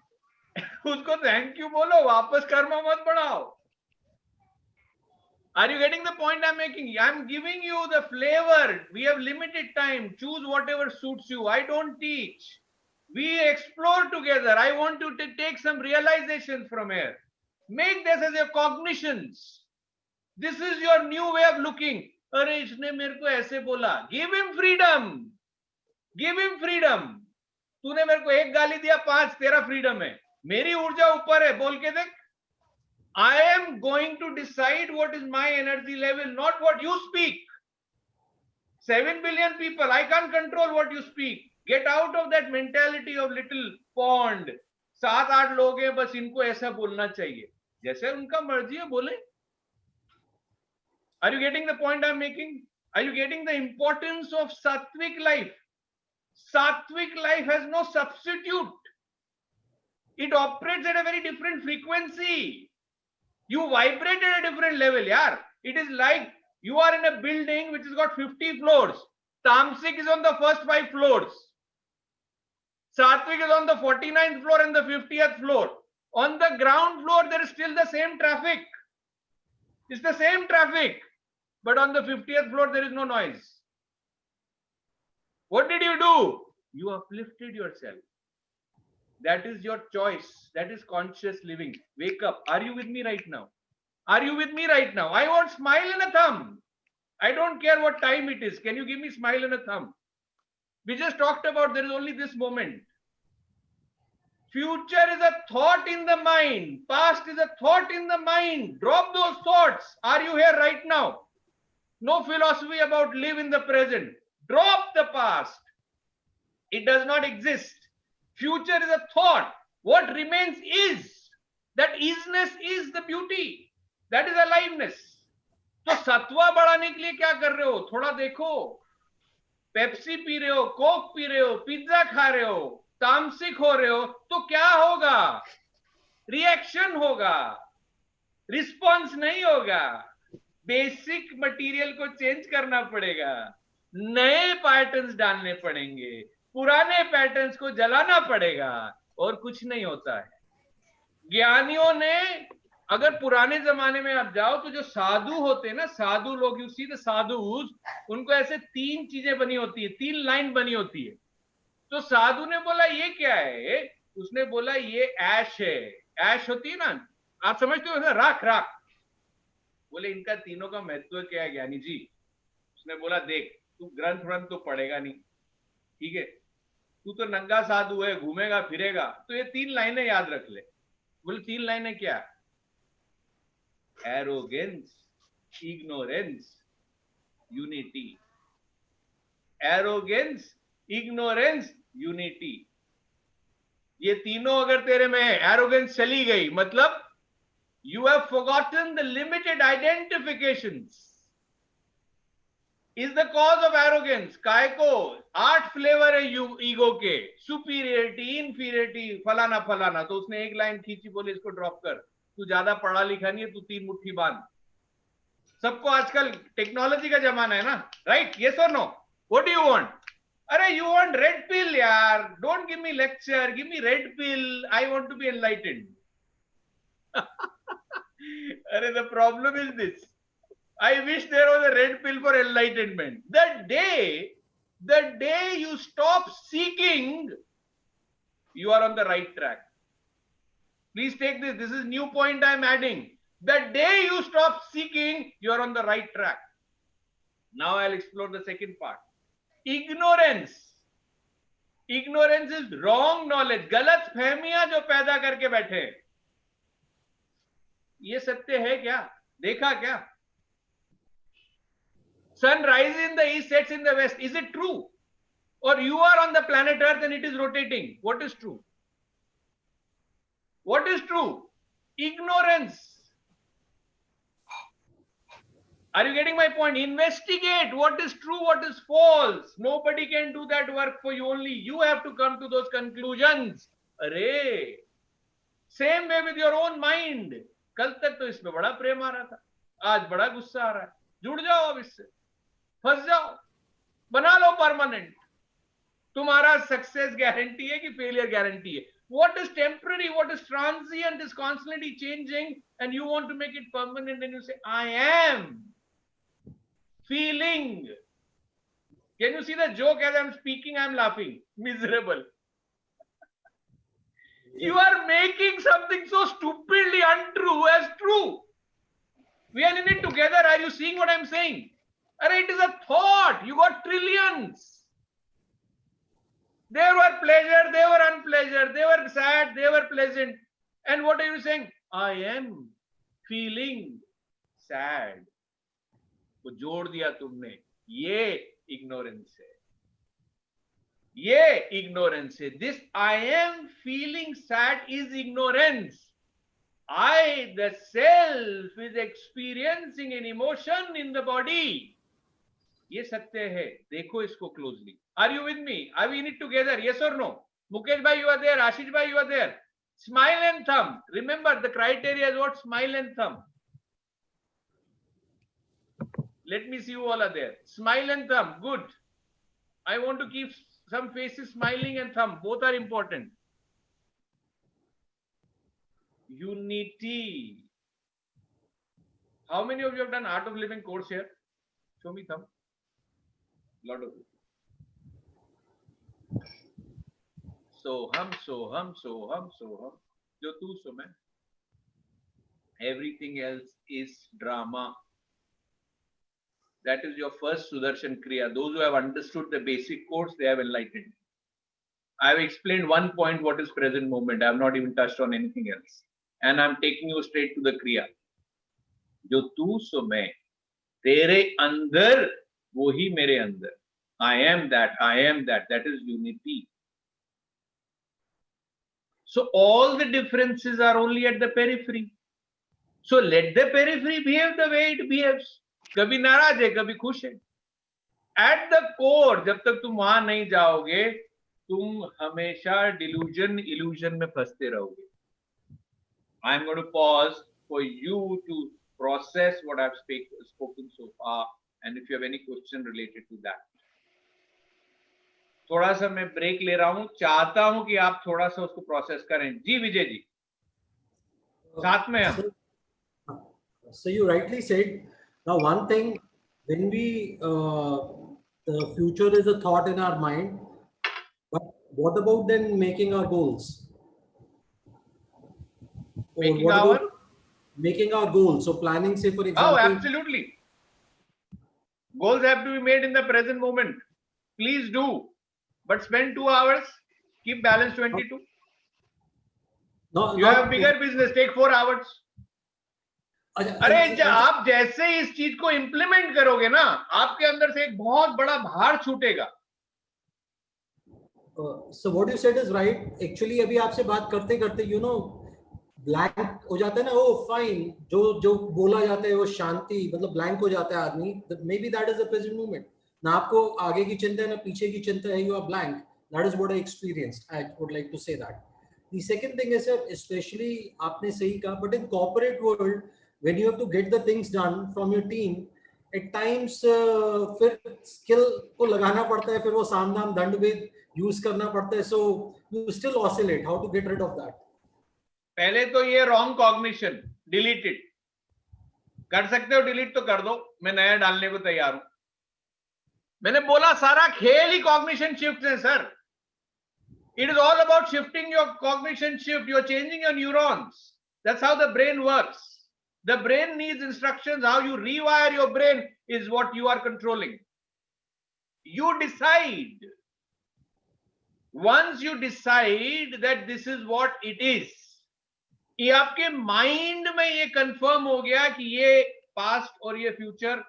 उसको थैंक यू बोलो, वापस कर्मा मत बढ़ाओ। Are you getting the point I'm making? I'm giving you the flavor. We have limited time. Choose whatever suits you. I don't teach. We explore together. I want you to take some realizations from here. Make this as your cognitions. This is your new way of looking. अरे इसने मेरे को ऐसे बोला. Give him freedom. Give him freedom. तूने मेरे को एक गाली दिया, 5 तेरा freedom है. मेरी ऊर्जा ऊपर है, बोल के देख. I am going to decide what is my energy level, not what you speak. 7 billion people, I can't control what you speak. Get out of that mentality of little pond. 7-8 लोग हैं, बस इनको ऐसा बोलना चाहिए, जैसे उनका मर्जी है बोले. Are you getting the point I'm making? Are you getting the importance of sattvic life? Sattvic life has no substitute. It operates at a very different frequency. You vibrate at a different level, yaar. It is like you are in a building which has got 50 floors. Tamsik is on the first 5 floors. Sattvic is on the 49th floor and the 50th floor. On the ground floor, there is still the same traffic. It's the same traffic. But on the 50th floor, there is no noise. What did you do? You uplifted yourself. That is your choice. That is conscious living. Wake up. Are you with me right now? Are you with me right now? I want smile and a thumb. I don't care what time it is. Can you give me smile and a thumb? We just talked about there is only this moment. Future is a thought in the mind. Past is a thought in the mind. Drop those thoughts. Are you here right now? No philosophy about live in the present. Drop the past. It does not exist. Future is a thought. What remains is. That isness is the beauty. That is aliveness. तो सत्वा बढ़ाने के लिए क्या कर रहे हो, थोड़ा देखो. पेप्सी पी रहे हो, कोक पी रहे हो, पिज्जा खा रहे हो, तामसिक हो रहे हो, तो क्या होगा, रिएक्शन होगा, रिस्पॉन्स नहीं होगा. बेसिक मटेरियल को चेंज करना पड़ेगा, नए पैटर्न्स डालने पड़ेंगे, पुराने पैटर्न्स को जलाना पड़ेगा, और कुछ नहीं होता है. ज्ञानियों ने, अगर पुराने जमाने में आप जाओ तो जो साधु होते हैं ना, साधु लोग, यू सी द साधुज, उनको ऐसे 3 चीजें बनी होती है, 3 लाइन बनी होती है. तो साधु ने बोला ये क्या है, उसने बोला ये ऐश है. ऐश होती है ना, आप समझते हो ना, राख राख. बोले इनका तीनों का महत्व क्या है ज्ञानी जी. उसने बोला देख, तू ग्रंथ व्रंथ तो पढ़ेगा नहीं, ठीक है, तू तो नंगा साधु है, घूमेगा फिरेगा, तो ये 3 लाइनें याद रख ले. बोले 3 लाइनें क्या? Arrogance, ignorance, unity. Arrogance, ignorance, unity. ये तीनों अगर तेरे में एरोगेंस चली गई, मतलब you have forgotten the limited identifications is the cause of arrogance. काय को 8 फ्लेवर है ईगो के, सुपीरियरिटी, इंफीरियरिटी, फलाना फलाना. तो उसने एक लाइन खींची, बोले इसको ड्रॉप कर, तू ज्यादा पढ़ा लिखा नहीं है, तू 3 मुट्ठी बांध. सबको आजकल टेक्नोलॉजी का जमाना है ना, राइट? यस और no? What do you want? अरे यू वांट रेड पिल यार, don't give me lecture, give me red pill, I want to be enlightened. Arey, the problem is this. I wish there was a red pill for enlightenment. The day you stop seeking, you are on the right track. Please take this. This is new point I am adding. The day you stop seeking, you are on the right track. Now I'll explore the second part. Ignorance. Ignorance is wrong knowledge. गलत फहमियां जो पैदा करके बैठे. ये सत्य है क्या? देखा क्या? Sun rises in the east, sets in the west. Is it true? Or you are on the planet Earth and it is rotating? What is true? What is true? Ignorance. Are you getting my point? Investigate what is true, what is false. Nobody can do that work for you. Only you have to come to those conclusions. अरे, same way with your own mind. कल तक तो इसमें बड़ा प्रेम आ रहा था, आज बड़ा गुस्सा आ रहा है. जुड़ जाओ अब इससे, फंस जाओ, बना लो परमानेंट. तुम्हारा सक्सेस गारंटी है कि फेलियर गारंटी है. What is temporary, what is transient is constantly changing, and you want to make it permanent, and you say, I am feeling. Can you see the joke? As I'm speaking, I'm laughing. Miserable. You are making something so stupidly untrue as true. We are in it together. Are you seeing what I'm saying? It is a thought. You got trillions. They were pleasure, they were unpleasure, they were sad, they were pleasant. And what are you saying? I am feeling sad. वो जोड़ दिया तुमने. ये ignorance है. ये ignorance है. This I am feeling sad is ignorance. I, the self, is experiencing an emotion in the body. ये सत्य है. देखो इसको closely. Are you with me? Are we in it together? Yes or no? Mukesh bhai, you are there. Ashish bhai, you are there. Smile and thumb. Remember, the criteria is what? Smile and thumb. Let me see you all are there. Smile and thumb. Good. I want to keep some faces smiling and thumb. Both are important. Unity. How many of you have done Art of Living course here? Show me thumb. Lot of you. Soham, soham, soham, soham. Jo tu so main. Everything else is drama. That is your first Sudarshan Kriya. Those who have understood the basic course, they have enlightened. I have explained one point, what is present moment. I have not even touched on anything else. And I am taking you straight to the Kriya. Jo tu so main. Tere andar, wohi mere andar. I am that, I am that. That is unity. So all the differences are only at the periphery. So let the periphery behave the way it behaves. कभी नाराज है, कभी खुश है. At the core, जब तक तुम वहां नहीं जाओगे, तुम हमेशा delusion, illusion में फंसते रहोगे. I am going to pause for you to process what I've spoken so far, and if you have any question related to that. थोड़ा सा मैं ब्रेक ले रहा हूं, चाहता हूं कि आप थोड़ा सा उसको प्रोसेस करें. जी विजय जी, साथ में हम. So you rightly said. Now one thing, when we the future is a thought in our mind, but what about then making our goals? Making our goals. So planning, say for example. Oh, absolutely. Goals have to be made in the present moment. Please do. But spend 2 hours. Keep balance 22. No, you have bigger business. Take 4 hours. अरे आप जैसे इस चीज को implement करोगे ना, आपके अंदर से एक बहुत बड़ा भार छूटेगा. So what you said is right. Actually अभी आपसे बात करते करते ब्लैंक हो जाता है ना. ओ फाइन, जो बोला जाता है वो शांति, मतलब ब्लैंक हो जाता है आदमी. May be that is the present moment. ना आपको आगे की चिंता है ना पीछे की चिंता है. You are blank. That is what I experienced. I would like to say that. The second thing is sir, specially आपने सही कहा, but in corporate world when you have to get the things done from your team, at times फिर skill को लगाना पड़ता है, फिर वो सामदाम दंड भेद यूज करना पड़ता है. so you still oscillate. How to get rid of that? पहले तो ये wrong cognition, delete it. कर सकते हो delete तो कर दो, मैं नया डालने को तैयार हूं. मैंने बोला सारा खेल ही cognition shift है sir. It is all about shifting your cognition shift. You are changing your neurons. That's how the brain works. The brain needs instructions. How you rewire your brain is what you are controlling. You decide. Once you decide that this is what it is, ये आपके mind में ये confirm हो गया कि ये past और ये फ्यूचर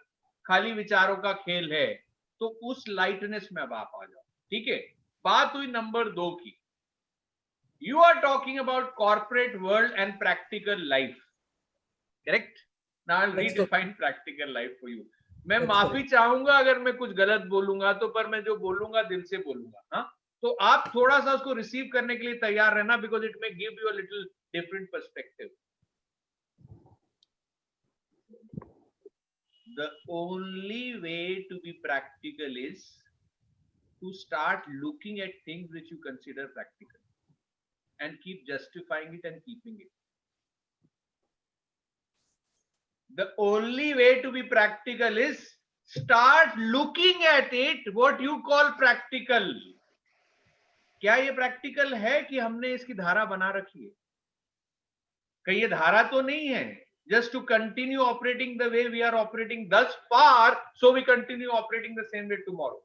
खाली विचारों का खेल है, तो उस लाइटनेस में अब आप आ जाओ. ठीक है, बात हुई नंबर 2 की. You are talking about corporate world and practical life. Correct? Now I'll That's redefine practical life for you. मैं That's माफी correct. चाहूंगा अगर मैं कुछ गलत बोलूंगा, तो पर मैं जो बोलूंगा दिल से बोलूंगा. हाँ, तो आप थोड़ा सा उसको रिसीव करने के लिए तैयार रहना, because it may give you a little different perspective. The only way to be practical is to start looking at things which you consider practical and keep justifying it and keeping it. The only way to be practical is start looking at it what you call practical. क्या ये practical है कि हमने इसकी धारा बना रखी है? कहीं ये धारा तो नहीं है, just to continue operating the way we are operating thus far, so we continue operating the same way tomorrow.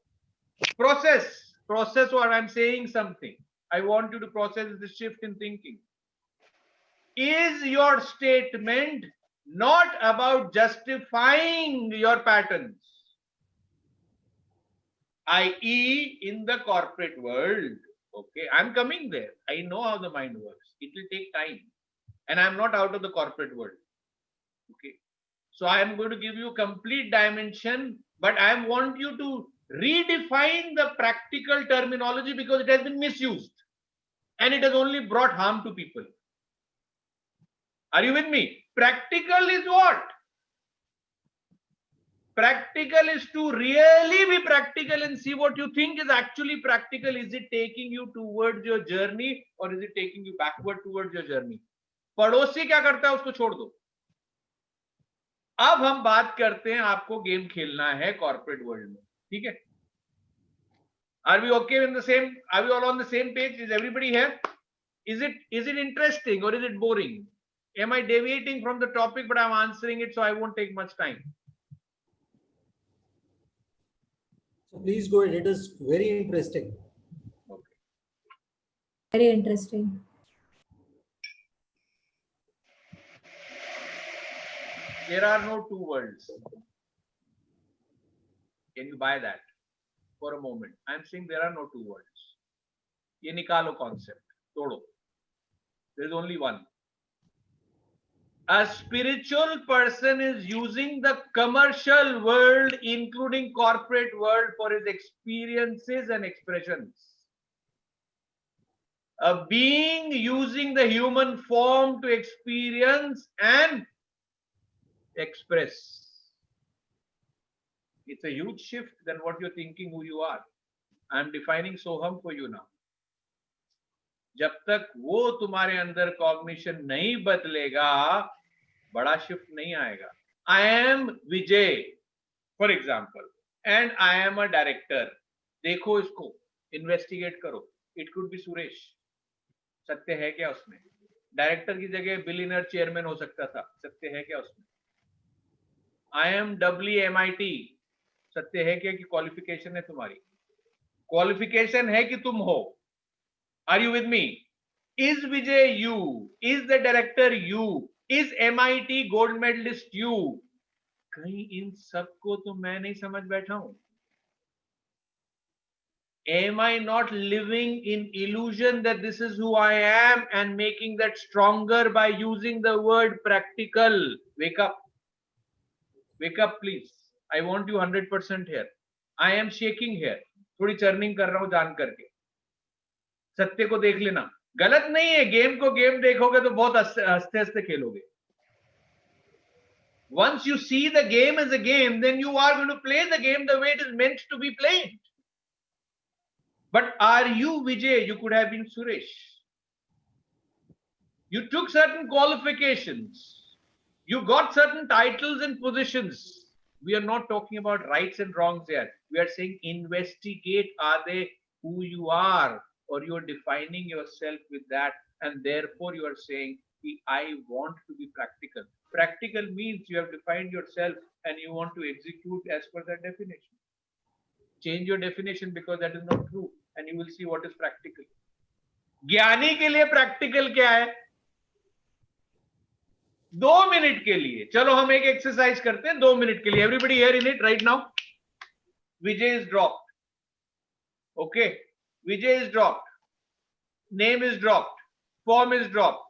Process what I'm saying something. I want you to process the shift in thinking. Is your statement not about justifying your patterns? I.e., in the corporate world, okay, I'm coming there. I know how the mind works. It will take time. And I'm not out of the corporate world. Okay. So I am going to give you a complete dimension, but I want you to redefine the practical terminology because it has been misused and it has only brought harm to people. Are you with me? Practical is what? Practical is to really be practical and see what you think is actually practical. Is it taking you towards your journey or is it taking you backward towards your journey? पड़ोसी क्या करता है उसको छोड़ दो. अब हम बात करते हैं, आपको गेम खेलना है कॉर्पोरेट वर्ल्ड में, ठीक है? Are we okay in the same? Are we all on the same page? Is everybody here? Is it interesting or is it boring? Am I deviating from the topic, but I'm answering it, so I won't take much time. So please go ahead. It is very interesting. Okay. Very interesting. There are no two worlds. Can you buy that for a moment? I'm saying there are no two worlds. ये निकालो concept, तोड़ो. There is only one. A spiritual person is using the commercial world, including corporate world, for his experiences and expressions. A being using the human form to experience and express. It's a huge shift than what you're thinking who you are. I'm defining Soham for you now. जब तक वो तुम्हारे अंदर cognition नहीं बदलेगा, बड़ा shift नहीं आएगा. I am Vijay, for example, and I am a director. देखो इसको, इन्वेस्टिगेट करो. It could be Suresh. सत्य है क्या उसमें? डायरेक्टर की जगह बिलियनर चेयरमैन हो सकता था. सत्य है क्या उसमें? I am WMIT. सत्य है क्या कि क्वालिफिकेशन है तुम्हारी? क्वालिफिकेशन है कि तुम हो. Are you with me? Is Vijay you? Is the director you? Is MIT gold medalist you? कहीं इन सबको तो मैं नहीं समझ बैठा हूं. Am I not living in illusion that this is who I am and making that stronger by using the word practical? Wake up. Wake up, please. I want you 100% here. I am shaking here. थोड़ी churning कर रहा हूं जान करके. सत्य को देख लेना. गलत नहीं है. गेम को गेम देखोगे तो बहुत हंसते हंसते खेलोगे. Once you see the game as a game, then you are going to play the game the way it is meant to be played. But are you Vijay? You could have been Suresh. You took certain qualifications. You got certain titles and positions. We are not talking about rights and wrongs here. We are saying investigate, are they who you are, or you are defining yourself with that, and therefore you are saying, I want to be practical. Practical means you have defined yourself and you want to execute as per that definition. Change your definition because that is not true, and you will see what is practical. ज्ञानी के लिए practical क्या है? 2 minute के लिए. चलो हम एक एक्सरसाइज करते हैं 2 मिनट के लिए. Everybody here in it right now. Vijay is dropped. Okay. Vijay is dropped. Name is dropped. Form is dropped.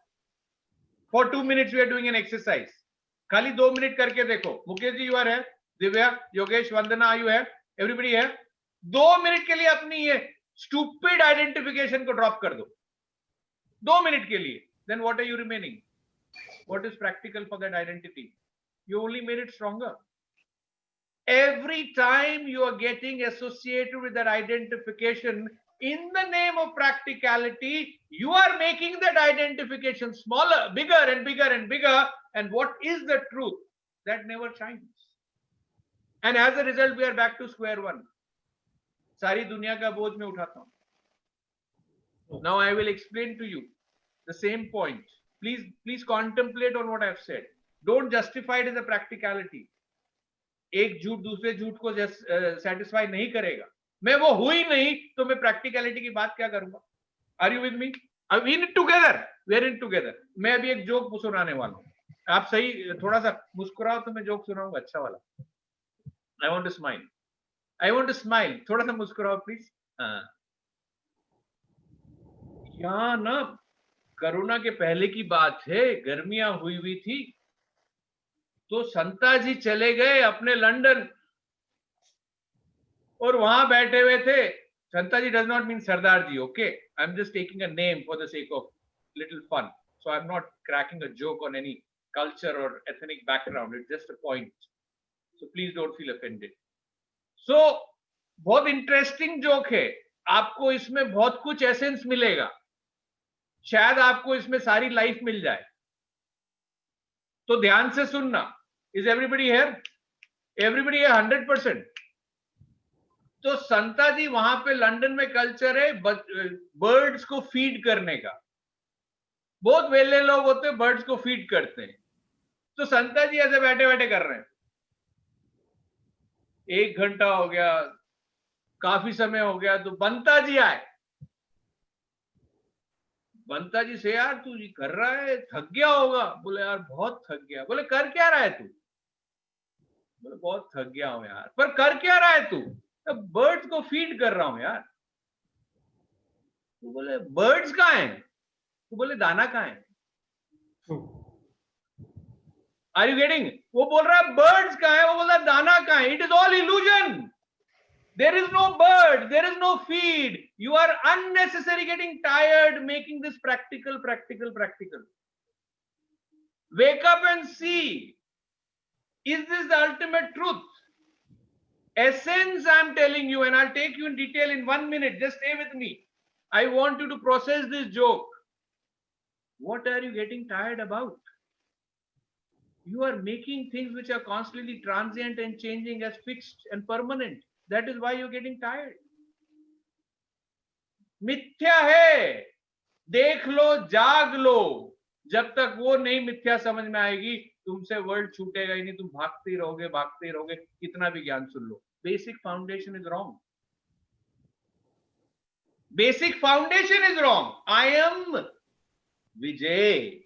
For 2 minutes we are doing an exercise. खाली 2 मिनट करके देखो. मुकेश जी, यू आर है. दिव्या, योगेश, वंदना, you है. Everybody है. 2 minute के लिए अपनी ये स्टूपिड आइडेंटिफिकेशन को ड्रॉप कर दो. 2 मिनट के लिए. Then what are you remaining? What is practical for that identity? You only made it stronger. Every time you are getting associated with that identification, in the name of practicality, you are making that identification smaller, bigger and bigger and bigger. And what is the truth? That never shines. And as a result, we are back to square one. सारी दुनिया का बोझ मैं उठाता हूं. Now I will explain to you the same point. Please contemplate on what I have said. Don't justify it as a practicality. एक झूठ दूसरे झूठ को सेटिस्फाई नहीं करेगा. मैं वो हुई नहीं तो मैं प्रैक्टिकलिटी की बात क्या करूंगा. Are you with me? We in together, we are in together. मैं अभी एक जोक सुनाने वाला हूं. आप सही थोड़ा सा मुस्कुराओ तो मैं जोक सुनाऊंगा अच्छा वाला. I want to smile. I want to smile. थोड़ा सा मुस्कुराओ प्लीज. यहाँ ना कोरोना के पहले की बात है. गर्मियां हुई थी तो संता जी चले गए अपने लंदन और वहां बैठे हुए थे. Santa ji does not mean Sardar ji. Okay, I am just taking a name for the sake of little fun. So I am not cracking a joke on any culture और ethnic background. It's just a point. So please don't feel offended. So बहुत interesting joke है. आपको इसमें बहुत कुछ essence मिलेगा. शायद आपको इसमें सारी लाइफ मिल जाए. तो ध्यान से सुनना. Is everybody here? एवरीबडी है 100%. तो संता जी वहां पे लंदन में कल्चर है बर्ड्स को फीड करने का. बहुत वेले लोग होते हैं, बर्ड्स को फीड करते हैं. तो संता जी ऐसे बैठे बैठे कर रहे हैं. 1 घंटा हो गया, काफी समय हो गया. तो बंता जी आए. बंता जी से, यार तू कर रहा है, थक गया होगा. बोले यार बहुत थक गया. बोले कर क्या रहा है तू? बोले बहुत थक गया हूं यार. पर कर क्या रहा है तू? बर्ड्स को फीड कर रहा हूं यार. तो बोले बर्ड्स कहाँ हैं? तो बोले दाना कहाँ है? Are you getting? वो बोल रहा है बर्ड्स कहाँ है, वो बोल रहा है दाना कहाँ है. It is all illusion. There is no bird, there is no feed. You are unnecessarily getting tired making this practical. Wake up and see. Is this the ultimate truth? Essence I'm telling you, and I'll take you in detail in 1 minute. Just stay with me. I want you to process this joke. What are you getting tired about? You are making things which are constantly transient and changing as fixed and permanent. That is why you're getting tired. मिथ्या है, देख लो, जाग लो. जब तक वो नहीं मिथ्या समझ में आएगी, तुमसे वर्ल्ड छूटेगा ही नहीं. तुम भागते ही रहोगे. कितना भी ज्ञान सुन लो. Basic foundation is wrong. Basic foundation is wrong. I am Vijay.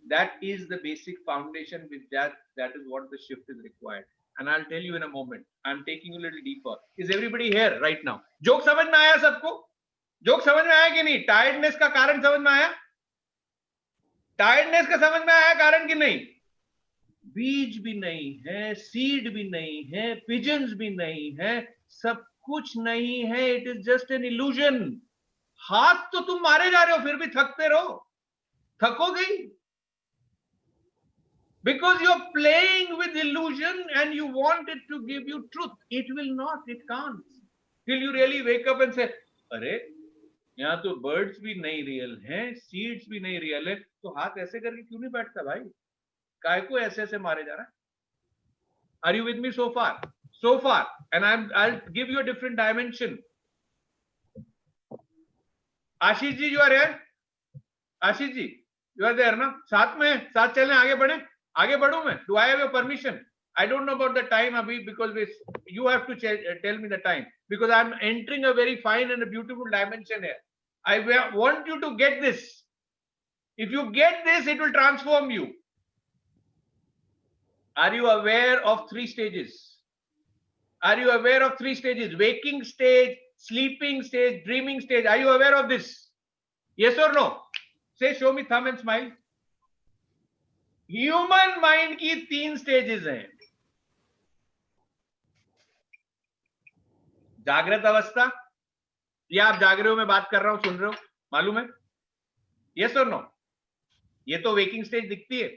That is the basic foundation. With that is what the shift is required. And I'll tell you in a moment. I'm taking you a little deeper. Is everybody here right now? Joke समझ में आया सबको? Joke समझ में आया कि नहीं? Tiredness का कारण समझ में आया? टायर्डनेस का समझ में आया कारण कि नहीं? बीज भी नहीं है, सीड भी नहीं है, पिजन्स भी नहीं है, सब कुछ नहीं है. It is just an illusion. हाथ तो तुम मारे जा रहे हो, फिर भी थकते रहो. थकोगे ही. Because you're playing with illusion and you want it to give you truth. It will not, it can't. Till you really wake up and say, अरे यहाँ तो birds भी नहीं real हैं, seeds भी नहीं real है, तो हाथ ऐसे करके क्यों नहीं बैठता भाई? काय को ऐसे ऐसे मारे जा रहा है? Are you with me so far? So far. And I'll give you a different dimension. Ashish ji, you are here? Ashish ji, you are there ना? साथ में, साथ चलें, आगे बढ़ें. आगे बढ़ूं मैं? Do I have your permission? I don't know about the time Abhi, because you have to tell me the time, because I'm entering a very fine and a beautiful dimension here. I want you to get this. If you get this, it will transform you. Are you aware of 3 stages? Are you aware of 3 stages? Waking stage, sleeping stage, dreaming stage. Are you aware of this? Yes or no? Say, show me thumb and smile. Human mind की 3 stages हैं। जागृत अवस्था, ये आप जाग रहे हो, मैं बात कर रहा हूं, सुन रहे हो, मालूम है? यस और नो? ये तो वेकिंग स्टेज दिखती है।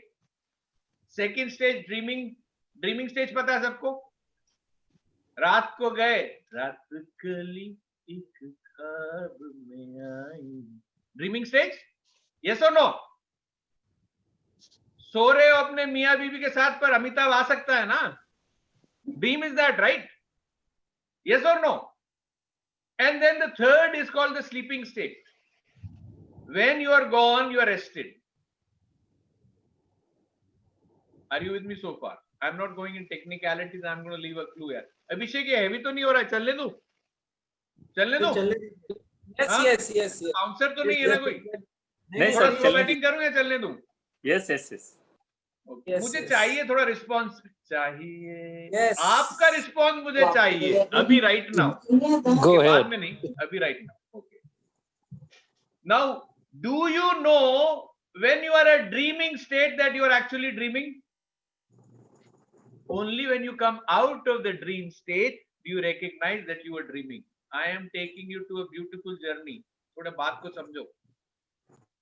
Second stage dreaming, dreaming stage पता है सबको? रात को गए, रात कली एक ख्वाब में आई, ड्रीमिंग स्टेज। यस और नो? सो रहे हो अपने मियां बीवी के साथ, पर अमिताभ आ सकता है ना? Dream is that, right? Yes or no? And then the third is called the sleeping state. When you are gone, you are rested. Are you with me so far? I'm not going in technicalities. I'm going to leave a clue here. Abhishek, ये heavy तो नहीं हो रहा है? चलने दो, चलने दो। Yes, हाँ? yes, yes, yes. Bouncer तो नहीं है ना कोई? नहीं थोड़ा सर, स्लो चलने बैटिंग करूं या चलने दूं? Yes yes yes. Yes, मुझे yes. चाहिए थोड़ा रिस्पॉन्स चाहिए। Yes. आपका रिस्पॉन्स मुझे चाहिए अभी, राइट नाउ। Go बाद ahead. में नहीं, अभी right now. Okay, now do you know when you are a dreaming state that you are actually dreaming? Only when you come out of the dream state do you recognize that you are dreaming. I am taking you to a beautiful journey. थोड़ा बात को समझो।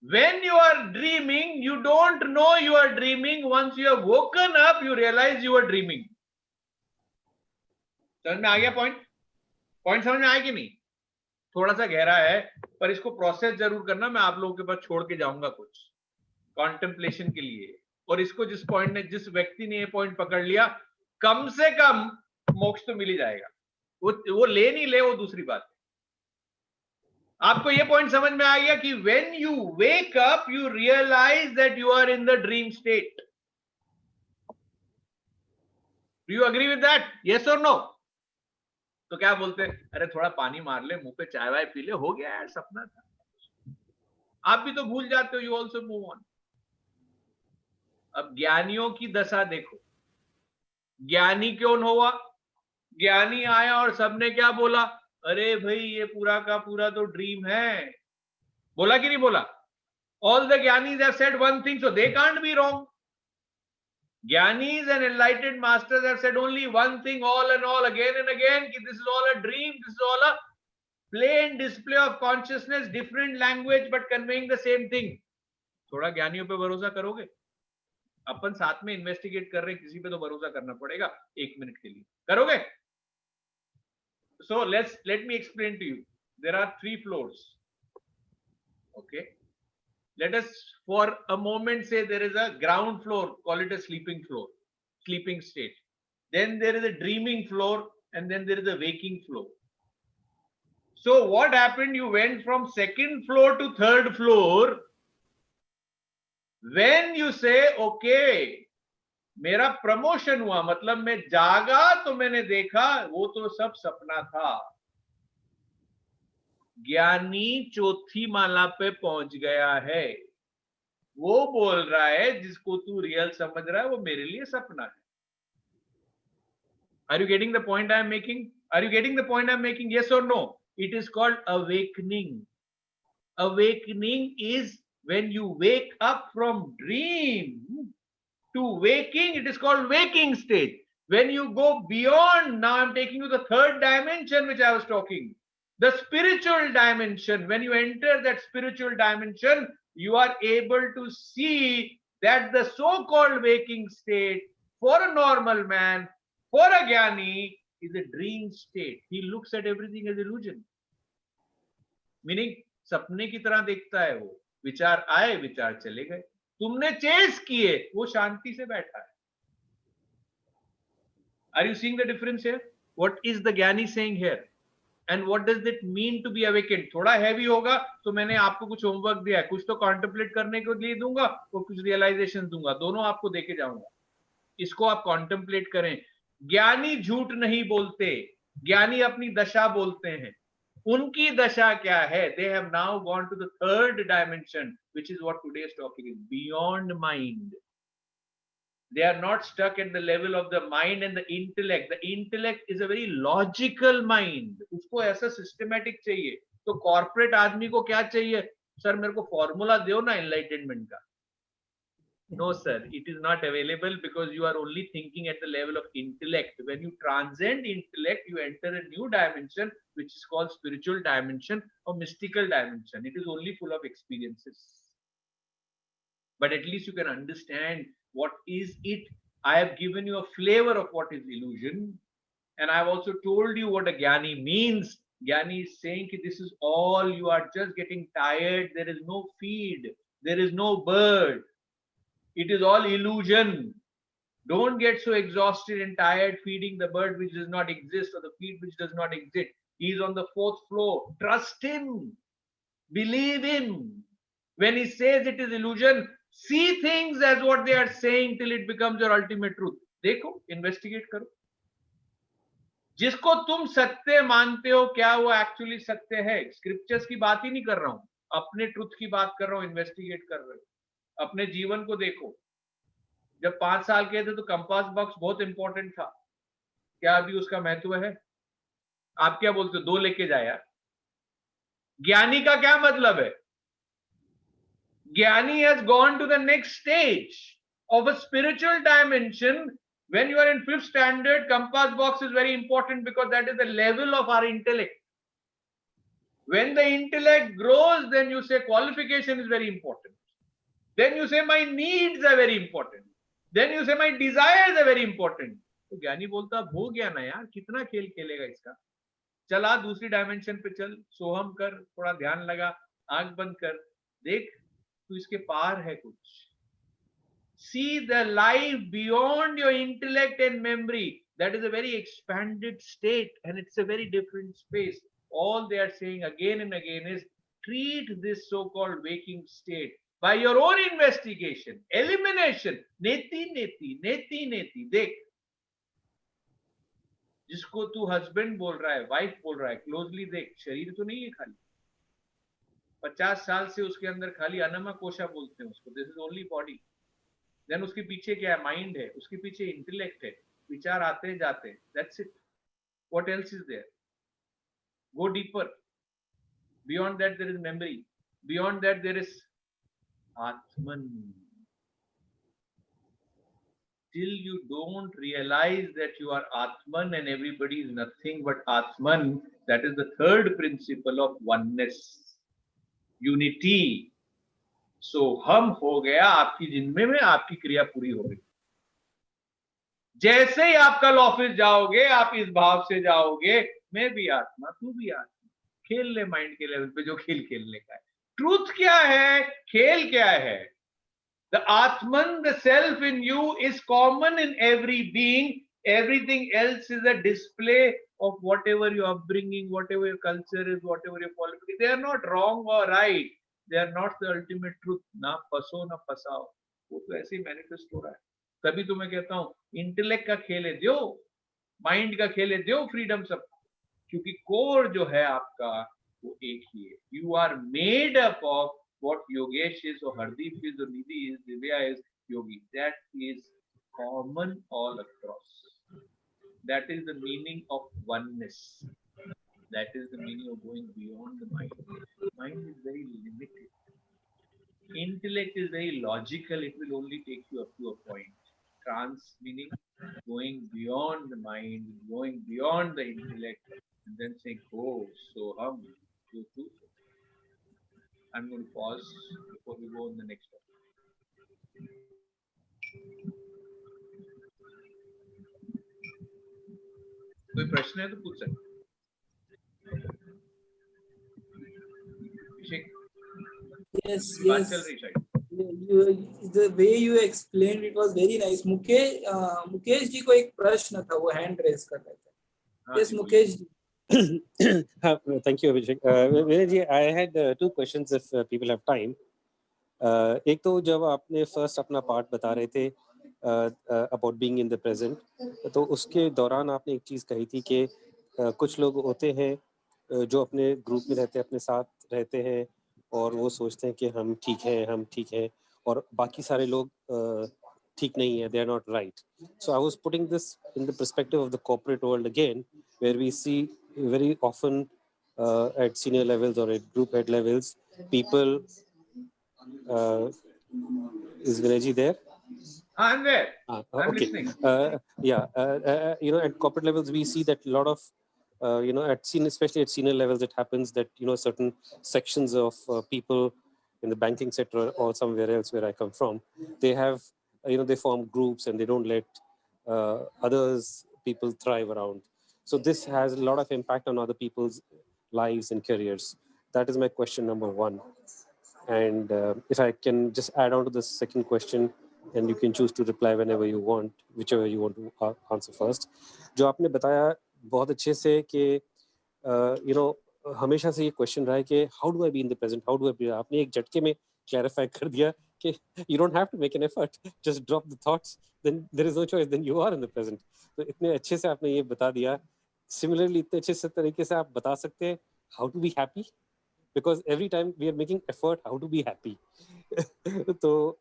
When you are dreaming, you don't know you are dreaming. Once you have woken up, you realize you are dreaming. समझ में आ गया point? Point समझ में आया कि नहीं? थोड़ा सा गहरा है, पर इसको प्रोसेस जरूर करना। मैं आप लोगों के पास छोड़ के जाऊंगा कुछ कॉन्टेम्पलेशन के लिए। और इसको जिस पॉइंट ने, जिस व्यक्ति ने ये पॉइंट पकड़ लिया, कम से कम मोक्ष तो मिल ही जाएगा। वो ले नहीं ले, वो दूसरी बात है। आपको ये पॉइंट समझ में आ गया कि when you wake up you realize that you are in the dream state. Do you agree with that? Yes और नो? तो क्या बोलते हैं, अरे थोड़ा पानी मार ले, मुंह पे चाय वाय पी ले, हो गया यार, सपना था। आप भी तो भूल जाते हो, यू ऑल्सो मूव ऑन। अब ज्ञानियों की दशा देखो। ज्ञानी क्यों हुआ? ज्ञानी आया और सबने क्या बोला, अरे भाई ये पूरा का पूरा तो ड्रीम है। बोला कि नहीं बोला? All the Gyanis have said one thing, so they can't be wrong. Gyanis and enlightened masters have said only one thing all and all, again and again, कि this is all a dream, this is all a plain display of consciousness, different language but conveying the same thing. थोड़ा ज्ञानियों पे भरोसा करोगे? अपन साथ में investigate कर रहे हैं, किसी पे तो भरोसा करना पड़ेगा 1 मिनट के लिए। करोगे? So let me explain to you. There are 3 floors. Okay. Let us for a moment say there is a ground floor, call it a sleeping floor, sleeping state. Then there is a dreaming floor, and then there is a waking floor. So what happened? You went from 2nd floor to 3rd floor. When you say, okay, मेरा promotion हुआ, मतलब मैं जागा तो मैंने देखा वो तो सब सपना था। ज्ञानी 4थी माला पे पहुंच गया है। वो बोल रहा है जिसको तू रियल समझ रहा है वो मेरे लिए सपना है। Are you getting the point I am making? Are you getting the point I am making? Yes or no? It is called awakening. Awakening is when you wake up from dream to waking. It is called waking state. When you go beyond, now I'm taking you to the 3rd dimension which I was talking, the spiritual dimension. When you enter that spiritual dimension, you are able to see that the so-called waking state for a normal man, for a jnani, is a dream state. He looks at everything as illusion. Meaning, सपने की तरह देखता है वो। विचार आए, विचार चले गए, तुमने चेस किए, वो शांति से बैठा है। Are you seeing the difference here? What is the ज्ञानी saying here? And what does it mean to be awakened? थोड़ा हैवी होगा तो मैंने आपको कुछ होमवर्क दिया है, कुछ तो कॉन्टेम्पलेट करने के लिए दूंगा और कुछ रियलाइजेशन दूंगा, दोनों आपको देके जाऊंगा। इसको आप कॉन्टेम्पलेट करें। ज्ञानी झूठ नहीं बोलते, ज्ञानी अपनी दशा बोलते हैं। उनकी दशा क्या है? They have now gone to the 3rd dimension, which is what today's topic is, beyond mind. They are not stuck at the level of the mind and the intellect. The intellect is a very logical mind. उसको ऐसा systematic चाहिए। तो corporate आदमी को क्या चाहिए? Sir मेरे को फॉर्मूला दो ना एनलाइटनमेंट का। No, sir, it is not available because you are only thinking at the level of intellect. When you transcend intellect, you enter a new dimension, which is called spiritual dimension or mystical dimension. It is only full of experiences. But at least you can understand what is it. I have given you a flavor of what is illusion. And I've also told you what a Jnani means. Jnani is saying that this is all, you are just getting tired. There is no feed. There is no bird. It is all illusion. Don't get so exhausted and tired feeding the bird which does not exist or the feed which does not exist. He is on the 4th floor. Trust him. Believe him. When he says it is illusion, see things as what they are saying till it becomes your ultimate truth. देखो, investigate करो. जिसको तुम सत्य मानते हो, क्या वो actually सत्य है? स्क्रिप्चर्स की बात ही नहीं कर रहा हूं, अपने ट्रुथ की बात कर रहा हूं. इन्वेस्टिगेट कर रहे हो, अपने जीवन को देखो. जब 5 साल के थे तो कंपास बॉक्स बहुत इंपॉर्टेंट था. क्या अभी उसका महत्व है? आप क्या बोलते हो? 2 लेके जाया. ज्ञानी का क्या मतलब है? ज्ञानी has gone to the next stage of a spiritual dimension. When you are in 5th standard, compass box is very important because that is the level of our intellect. When the intellect grows, then you say qualification is very important. Then you say my needs are very important. Then you say my desires are very important. तो ज्ञानी बोलता हो गया ना यार, कितना खेल खेलेगा इसका? चला दूसरी डायमेंशन पे चल, सोहम कर, थोड़ा ध्यान लगा, आंख बंद कर, देख तू इसके पार है कुछ. See the life beyond your intellect and memory. That is a very expanded state and it's a very different space. All they are saying again and again is treat this so-called waking state by your own investigation, elimination. Neti, neti, neti, neti. देख, जिसको तू husband बोल रहा है, wife बोल रहा है, closely देख. शरीर तो नहीं है खाली. 50 साल से उसके अंदर खाली अनमा कोशा बोलते हैं उसको. This is only body. देन उसके पीछे क्या है? माइंड है. उसके पीछे इंटेलेक्ट है. विचार आते हैं जाते हैं. That's it. What else is there? Go deeper. Beyond that there is memory. Beyond that there is atman. Till you don't realize that you are Atman and everybody is nothing but Atman, that is the 3rd principle of oneness, unity. So हम हो गया आपकी जिंदगी में, आपकी क्रिया पूरी हो गई. जैसे ही आप कल ऑफिस जाओगे, आप इस भाव से जाओगे, मैं भी आत्मा, तू भी आत्मा. खेल ले माइंड के लेवल पे जो खेल खेलने का है. ट्रूथ क्या है? खेल क्या है? The Atman, the self in you is common in every being. Everything else is a display of whatever your upbringing, whatever your culture is, whatever your quality. They are not wrong or right. They are not the ultimate truth. ना फंसो ना फंसाओ. वो तो ऐसे ही manifest हो रहा है. तभी तो मैं कहता हूँ इंटेलेक्ट का खेल है दो, माइंड का खेल है दो, फ्रीडम सब. क्योंकि कोर जो है आपका वो एक ही है. You are made up of what Yogesh is or Hardeep is or Nidhi is, Divya is, Yogi. That is common all across. That is the meaning of oneness. That is the meaning of going beyond the mind. Mind is very limited. Intellect is very logical. It will only take you up to a point. Trance meaning going beyond the mind, going beyond the intellect, and then saying, oh, so hum, so too. I'm going to pause before we go on the next one. कोई प्रश्न है तो पूछ सकते. Yes, बात yes. चल रही शायद. The way you explained it was very nice. Mukesh ji को एक प्रश्न था, वो हैंड रेज कर रहे थे. Yes, Mukesh ji. Thank you, Abhishek. Vinay ji, I had 2 questions if people have time. एक तो जब आपने फर्स्ट अपना पार्ट बता रहे थे about being in the present, तो उसके दौरान आपने एक चीज़ कही थी कि कुछ लोग होते हैं जो अपने ग्रुप में रहते हैं, अपने साथ रहते हैं और वो सोचते हैं कि हम ठीक हैं और बाकी सारे लोग ठीक नहीं है, they are not right. So I was putting this in the perspective of the corporate world again, where we see very often at senior levels or at group head levels, people Is Vinay there? I'm there. I'm Okay. listening. At corporate levels, we see that a lot of, especially at senior levels, it happens that, certain sections of people in the banking sector or somewhere else where I come from, they have, they form groups and they don't let people thrive around. So this has a lot of impact on other people's lives and careers. That is my question number one. And if I can just add on to the second question, and you can choose to reply whenever you want, whichever you want to answer first. जो आपने बताया बहुत अच्छे से कि हमेशा से ये क्वेश्चन रहा है कि how do I be in the present, how do I be, आपने एक झटके में क्लैरिफाई कर दिया कि you don't have to make an effort, just drop the thoughts, then there is no choice, then you are in the present. तो इतने अच्छे से आपने ये बता दिया. Similarly, इतने अच्छे से तरीके से आप बता सकते हैं how to be happy, because every time we are making effort how to be happy. तो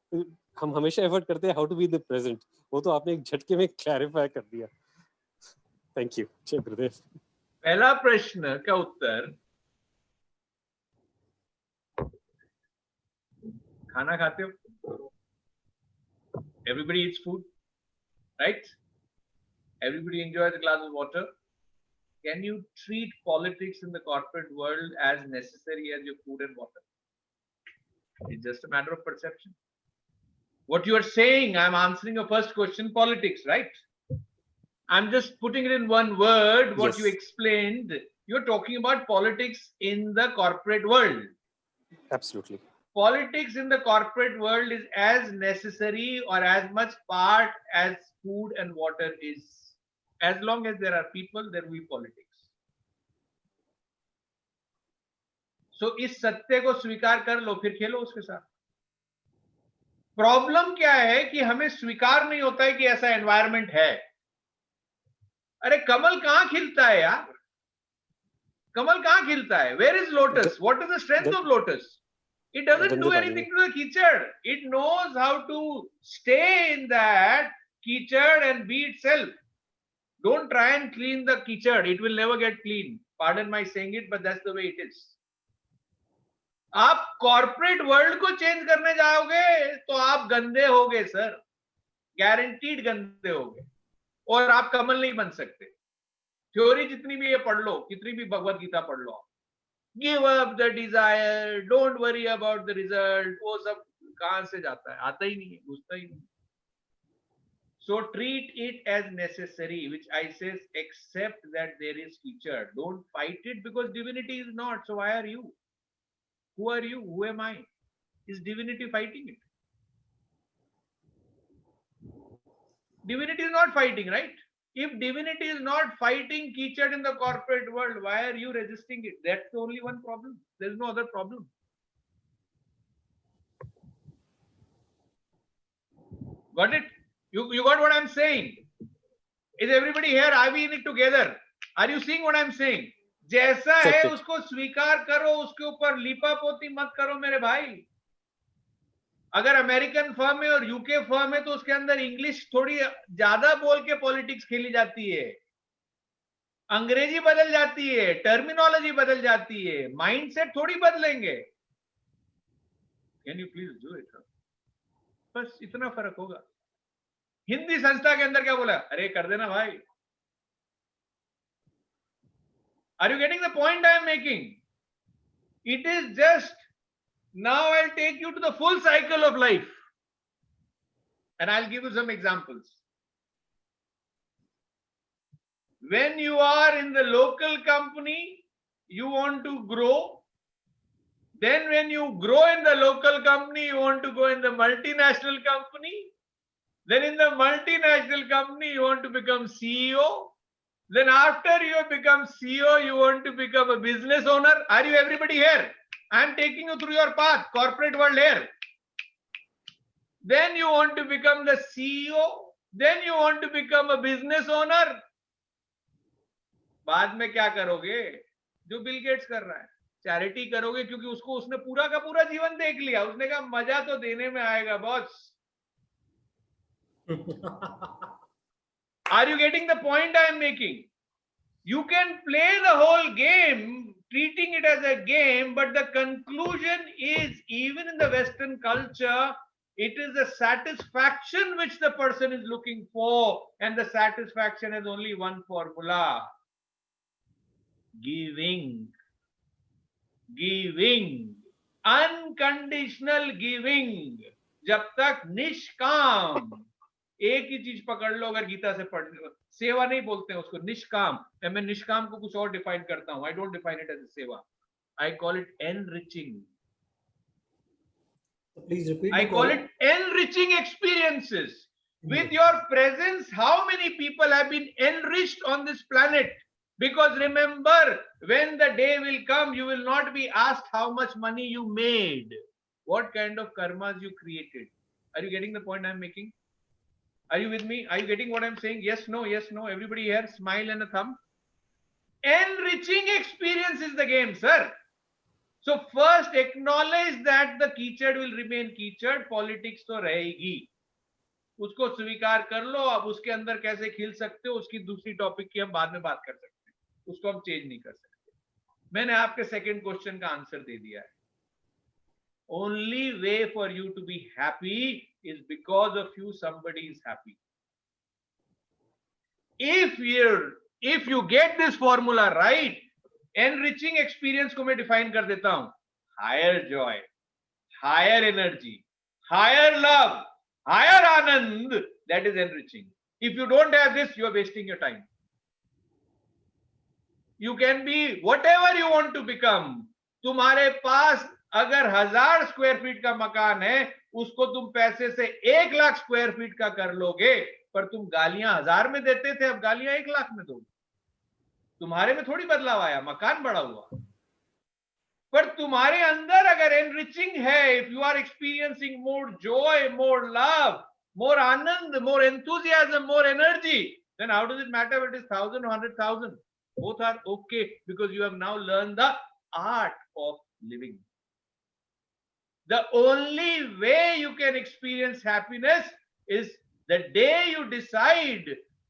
हम हमेशा एफर्ट करते हैं how to be in the present. वो तो आपने एक झटके में क्लैरिफाई कर दिया. Thank you. जय गुरुदेव. पहला प्रश्न का उत्तर, खाना खाते हो? Everybody eats food, right? Everybody enjoys a glass of water. Can you treat politics in the corporate world as necessary as your food and water? It's just a matter of perception. What you are saying, I'm answering your first question, politics, right? I'm just putting it in one word, what you explained. You're talking about politics in the corporate world. Absolutely. Politics in the corporate world is as necessary or as much part as food and water is. As long as there are people, there will be politics. So इस सत्य को स्वीकार कर लो, फिर खेलो उसके साथ. Problem क्या है कि हमें स्वीकार नहीं होता है कि ऐसा एनवायरनमेंट है. अरे कमल कहां खिलता है यार? कमल कहां खिलता है? Where is lotus? What is the strength of lotus? It doesn't do anything to the कीचड़. It knows how to stay in that कीचड़ and be itself. Don't try and clean the कीचड़. It will never get clean. Pardon my saying it, but that's the way it is. आप corporate world को change करने जाओगे तो आप गंदे होगे सर, गारंटीड गंदे होगे, और आप कमल नहीं बन सकते. थ्योरी जितनी भी ये पढ़ लो, कितनी भी भगवत गीता पढ़ लो, give up the desire, don't worry about the result, वो सब कहां से जाता है? आता ही नहीं है, घुसता ही नहीं. So treat it as necessary, which I says accept that there is feature. Don't fight it, because divinity is not. So why are you? Who are you? Who am I? Is divinity fighting it? Divinity is not fighting, right? If divinity is not fighting कीचड़ in the corporate world, why are you resisting it? That's the only one problem. There's no other problem. Got it? You got what I'm saying? Is everybody here? Are we in it together? Are you seeing what I'm saying? जैसा है उसको स्वीकार करो, उसके ऊपर लीपापोती मत करो मेरे भाई. अगर अमेरिकन फर्म है और यूके फर्म है तो उसके अंदर इंग्लिश थोड़ी ज्यादा बोल के पॉलिटिक्स खेली जाती है, अंग्रेजी बदल जाती है, टर्मिनोलॉजी बदल जाती है, माइंडसेट थोड़ी बदलेंगे. Can you please do it? बस इतना फर्क होगा. हिंदी संस्था के अंदर क्या बोला? अरे कर देना भाई. Are you getting the point I am making? It is just, now I'll take you to the full cycle of life and I'll give you some examples. When you are in the local company, you want to grow. Then when you grow in the local company, you want to go in the multinational company. Then in the multinational company, you want to become CEO. Then after you have become CEO, you want to become a business owner. Are you everybody here? I am taking you through your path, corporate world here. Then you want to become the CEO. Then you want to become a business owner. बाद में क्या करोगे? जो Bill Gates कर रहा है, charity करोगे, क्योंकि उसको उसने पूरा का पूरा जीवन देख लिया. उसने कहा मजा तो देने में आएगा boss. Are you getting the point I am making? You can play the whole game, treating it as a game, but the conclusion is, even in the Western culture, It is the satisfaction which the person is looking for, and the satisfaction has only one formula: giving. Giving. Unconditional giving. जब तक निष्काम, एक ही चीज पकड़ लो अगर गीता से पढ़, सेवा नहीं बोलते हैं उसको, निष्काम. मैं निष्काम को कुछ और डिफाइन करता हूं. I don't define it as seva. I call it enriching. Please repeat. I call it enriching experiences. With your presence, how many people have been enriched on this planet? Because remember, when the day will come, you will not be asked how much money you made, what kind of karmas you created. Are you getting the point I'm making? Are you with me? Are you getting what I'm saying? Yes, no, yes, no. Everybody here, smile and a thumb. Enriching experience is the game, sir. So first acknowledge that the कीचड़ will remain कीचड़, politics तो रहेगी, उसको स्वीकार कर लो. अब उसके अंदर कैसे खिल सकते हो उसकी दूसरी टॉपिक की हम बाद में बात कर सकते हैं, उसको हम चेंज नहीं कर सकते. मैंने आपके सेकंड क्वेश्चन का आंसर दे दिया है. Only way for you to be happy is because of you somebody is happy. If you get this formula right, enriching experience को मैं define कर देता हूं. Higher joy, higher energy, higher love, higher anand, that is enriching. If you don't have this, you are wasting your time. You can be whatever you want to become. तुम्हारे पास अगर 1000 square feet का मकान है, उसको तुम पैसे से 1 lakh square feet का कर लोगे, पर तुम गालियां 1000 में देते थे, अब गालियां 1 लाख में दोगे. तुम्हारे में थोड़ी बदलाव आया, मकान बड़ा हुआ. पर तुम्हारे अंदर अगर एनरिचिंग है, if you are experiencing more joy, more love, more anand, more enthusiasm, more energy, then how does it matter if it is 1000 or 100,000? Both are okay, because you have now learned the art of living. The only way you can experience happiness is the day you decide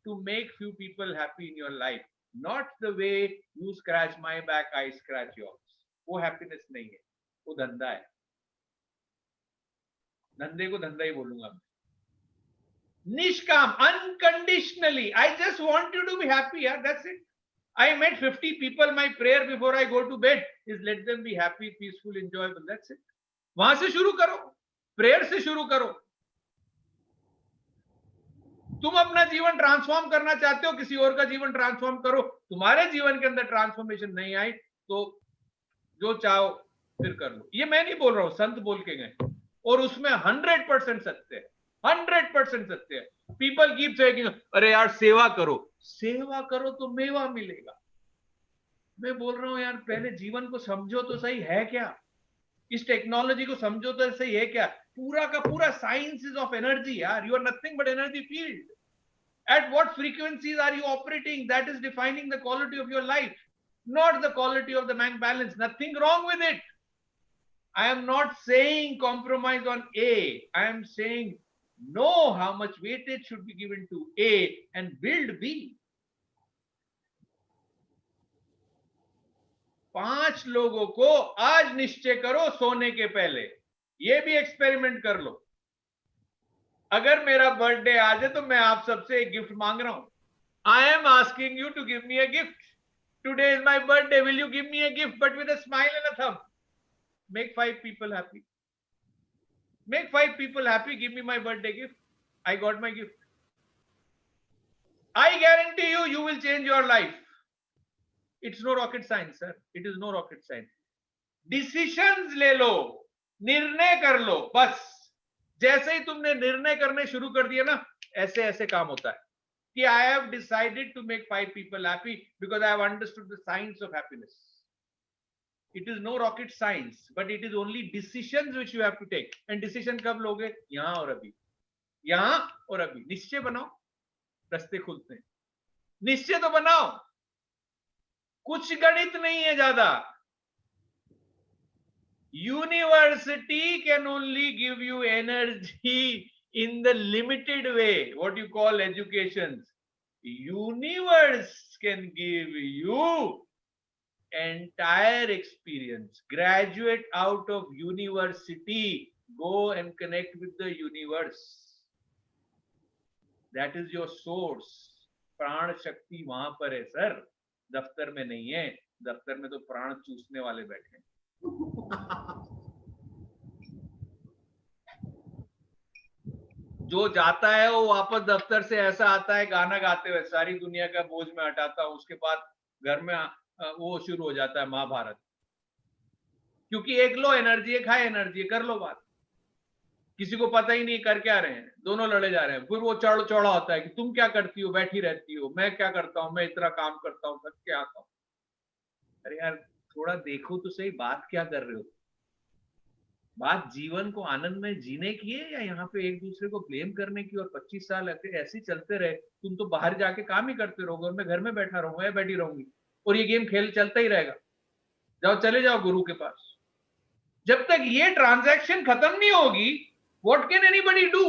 to make few people happy in your life. Not the way you scratch my back, I scratch yours. वो happiness नहीं है, वो धंधा है. धंधे को धंधा ही बोलूंगा मैं. निष्काम, unconditionally. I just want you to be happy, yeah, that's it. I met 50 people. My prayer before I go to bed is let them be happy, peaceful, enjoyable. That's it. वहां से शुरू करो, प्रेयर से शुरू करो. तुम अपना जीवन ट्रांसफॉर्म करना चाहते हो, किसी और का जीवन ट्रांसफॉर्म करो. तुम्हारे जीवन के अंदर ट्रांसफॉर्मेशन नहीं आई तो जो चाहो फिर कर लो. ये मैं नहीं बोल रहा हूं, संत बोल के गए, और उसमें 100% सत्य है. 100% सत्य है. पीपल कीप सेइंग अरे यार सेवा करो, सेवा करो तो मेवा मिलेगा. मैं बोल रहा हूं यार पहले जीवन को समझो तो सही है क्या, इस टेक्नोलॉजी को समझो तो सही है क्या. पूरा का पूरा साइंस इज ऑफ एनर्जी यार. You are nothing but energy field. At what frequencies are you operating? That is defining the quality of your life, not the quality of the bank balance. Nothing wrong with it. I am not saying compromise on A. I am saying know how much weightage should be given to A and build B. 5 लोगों को आज निश्चय करो सोने के पहले. ये भी एक्सपेरिमेंट कर लो. अगर मेरा बर्थडे आज है तो मैं आप सबसे एक गिफ्ट मांग रहा हूं. I am asking you to give me a gift. Today is my birthday. Will you give me a gift but with a smile and a thumb? Make 5 people happy. Make 5 people happy. Give me my birthday gift. I got my gift. I guarantee you, you will change your life. It's no rocket science, sir. It is no rocket science. Decisions ले लो, निर्णय कर लो, बस. जैसे ही तुमने निर्णय करने शुरू कर दिया ना, ऐसे ऐसे काम होता है कि I have decided to make 5 people happy because I have understood the science of happiness. It is no rocket science, but it is only decisions which you have to take. And decision कब लोगे? यहां और अभी, यहां और अभी. निश्चय बनाओ, रास्ते खुलते हैं. निश्चय तो बनाओ. कुछ गणित नहीं है ज्यादा. University can only give you energy in the limited way, what you call education. Universe can give you entire experience. Graduate out of university, Go and connect with the universe. That is your source. प्राण शक्ति वहां पर है sir, दफ्तर में नहीं है. दफ्तर में तो प्राण चूसने वाले बैठे हैं. जो जाता है वो वापस दफ्तर से ऐसा आता है गाना गाते हुए, सारी दुनिया का बोझ में हटाता हूं. उसके बाद घर में वो शुरू हो जाता है महाभारत. क्योंकि एक लो एनर्जी, एक हाई एनर्जी, कर लो बात. किसी को पता ही नहीं कर क्या रहे हैं, दोनों लड़े जा रहे हैं. फिर वो चौड़ा होता है कि तुम क्या करती हो, बैठी रहती हो, मैं क्या करता हूं, मैं इतना काम करता हूं, थक के आता हूं. अरे यार थोड़ा देखो तो सही, बात क्या कर रहे हो. बात जीवन को आनंद में जीने की है या यहाँ पे एक दूसरे को ब्लेम करने की. और 25 साल ऐसे ही चलते रहे, तुम तो बाहर जाके काम ही करते रहोगे और मैं घर में बैठा रहूंगा या बैठी रहूंगी और ये गेम खेल चलता ही रहेगा. जाओ, चले जाओ गुरु के पास. जब तक ये ट्रांजैक्शन खत्म नहीं होगी, what can anybody do?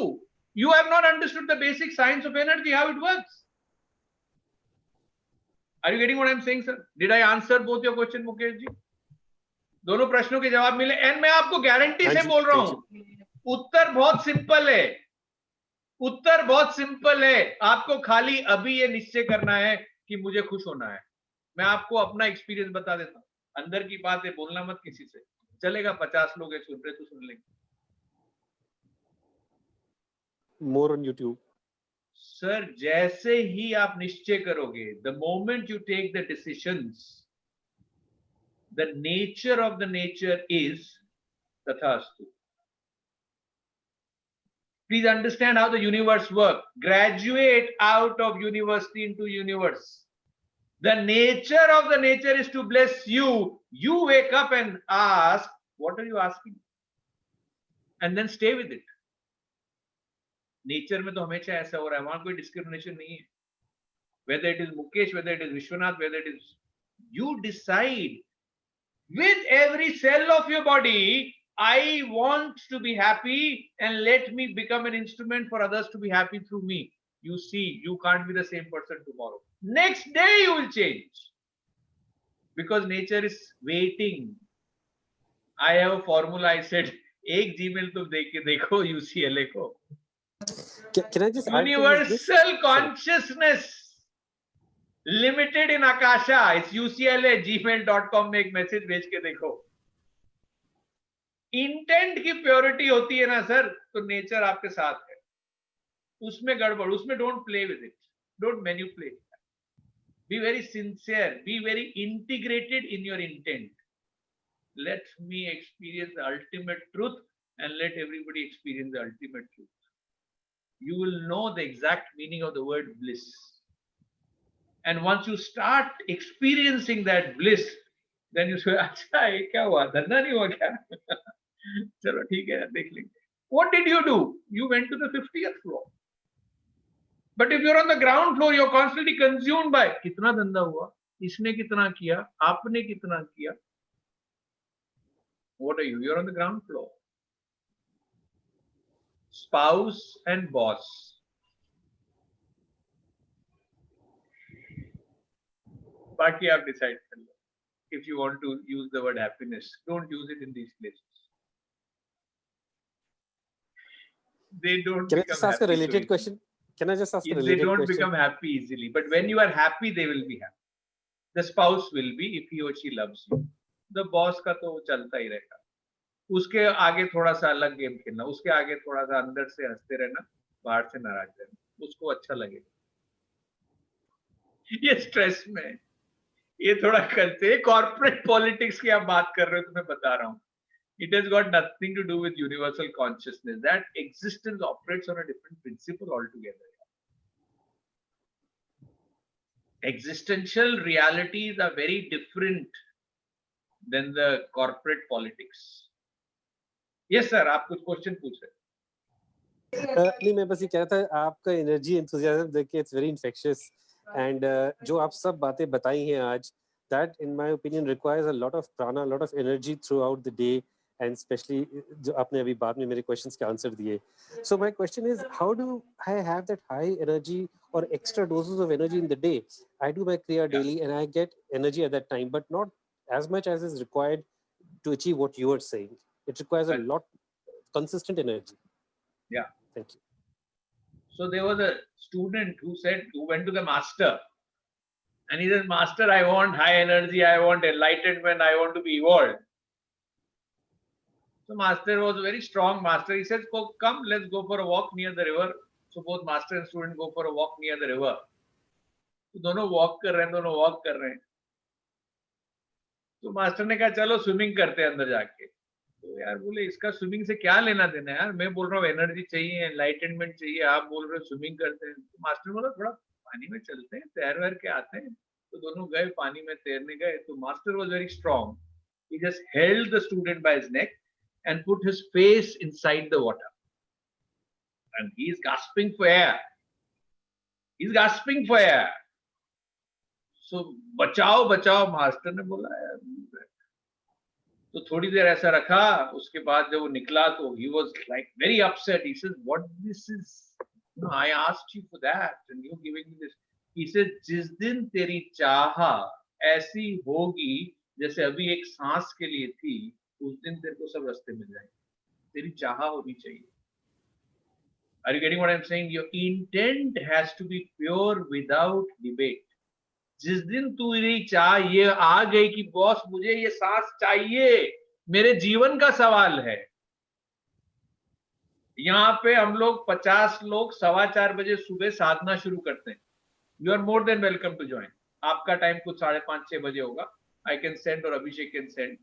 You have not understood the basic science of energy, how it works. Are you getting what I'm saying, sir? Did I answer both your question, Mukesh ji? दोनों प्रश्नों के जवाब मिले. And मैं आपको guarantee से बोल रहा हूं, उत्तर बहुत सिंपल है. उत्तर बहुत सिंपल है. आपको खाली अभी ये निश्चय करना है कि मुझे खुश होना है. मैं आपको अपना एक्सपीरियंस बता देता हूं. अंदर की बात है, बोलना मत किसी से. चलेगा 50 लोग है सुन रहे तो सुन लेंगे. More on YouTube. सर जैसे ही आप निश्चय करोगे, the moment you take the decisions, the nature of the nature is tathastu. Please understand how the universe works. Graduate out of university into universe. The nature of the nature is to bless you. You wake up and ask, what are you asking? And then stay with it. Nature में तो हमेशा ऐसा हो रहा है, वहां कोई discrimination नहीं है. Whether it is Mukesh, whether it is Vishwanath, whether it is, you decide. With every cell of your body, I want to be happy and let me become an instrument for others to be happy through me. You see, you can't be the same person tomorrow. Next day you will change. Because nature is waiting. I have a formula. I said, एक Gmail तुम देख के देखो UCLA को. Can I just add to this? Universal consciousness. Limited in akasha. It's UCLA. gmail.com में एक message भेज के देखो. इंटेंट की प्योरिटी होती है ना सर, तो नेचर आपके साथ है. उसमें गड़बड़, उसमें don't play with it, don't manipulate. Be very sincere, be very integrated in your intent. Let me experience the ultimate truth and let everybody experience the ultimate truth. You will know the exact meaning of the word bliss. And once you start experiencing that bliss, then you say, अच्छा ये क्या हुआ, धंधा नहीं हुआ क्या? चलो ठीक है, देख लेंगे. What did you do? You went to the 50th floor. But if you're on the ground floor, you're constantly consumed by कितना धंधा हुआ, इसने कितना किया, आपने कितना किया. What are you? You're on the ground floor. Spouse and boss. बाकी आप डिसाइड कर लो. If you want to use the word happiness, don't use it in these places. They don't. Can I just ask a related question? Can I just ask a related question? They don't become happy easily. But when you are happy, they will be happy. The spouse will be if he or she loves you. The boss का तो चलता ही रहेगा. उसके आगे थोड़ा सा अलग game खेलना, उसके आगे थोड़ा सा अंदर से हंसते रहना, बाहर से नाराज रहना, उसको अच्छा लगेगा. ये स्ट्रेस में, ये थोड़ा करते. कॉर्पोरेट पॉलिटिक्स की आप बात कर रहे हो तो मैं बता रहा हूँ. It has got nothing to do with universal consciousness. That existence operates on a different principle altogether. Existential realities are very different than the corporate politics. Yes, sir. आप कुछ क्वेश्चन पूछ रहे. नहीं, मैं बस ये कह रहा था, आपका एनर्जी एंथुसियाज्म देख के इट्स वेरी इन्फेक्शियस. एंड जो आप सब बातें बताई हैं आज, that in my opinion requires a lot of prana, a lot of energy throughout the day, and especially जो आपने अभी बाद में मेरे questions के answer दिए. So my question is, how do I have that high energy or extra doses of energy in the day? I do my kriya daily and I get energy at that time, but not as much as is required to achieve what you are saying. It requires a lot consistent energy. Yeah. Thank you. So there was a student who went to the master, and he said, "Master, I want high energy, I want enlightenment, I want to be evolved." So master was a very strong master. He said, "Come, let's go for a walk near the river." So both master and student go for a walk near the river. तो दोनों walk कर रहे हैं, दोनों walk कर रहे हैं. तो मास्टर ने कहा चलो स्विमिंग करते हैं अंदर जाके. तो यार बोले इसका स्विमिंग से क्या लेना देना है यार, मैं बोल रहा हूँ एनर्जी चाहिए, एनलाइटनमेंट चाहिए, आप बोल रहे हो स्विमिंग करते हैं. तो मास्टर बोला थोड़ा पानी में चलते हैं, तैर वैर के आते हैं. तो दोनों गए, पानी में तैरने गए. तो master was very strong. He just held the student by his neck and put his face inside the water. And he is gasping for air. He's gasping for air. So बचाओ बचाओ मास्टर ने बोला यार. तो थोड़ी देर ऐसा रखा. उसके बाद जब वो निकला तो he was like very upset. He says, "What this is? No, I asked you for that, and you're giving me this." He said, "जिस दिन तेरी चाहा ऐसी होगी जैसे अभी एक सांस के लिए थी, उस दिन तेरे को सब रास्ते मिल जाएंगे. तेरी चाहा होनी चाहिए." Are you getting what I'm saying? Your intent has to be pure without debate. जिस दिन तेरी चाह ये आ गई कि बॉस मुझे ये सांस चाहिए, मेरे जीवन का सवाल है. यहाँ पे हम लोग 50 लोग 4:15 बजे सुबह साधना शुरू करते हैं. You are more than welcome to join. आपका टाइम कुछ 5:30-6 बजे होगा. आई कैन सेंड और Abhishek can send.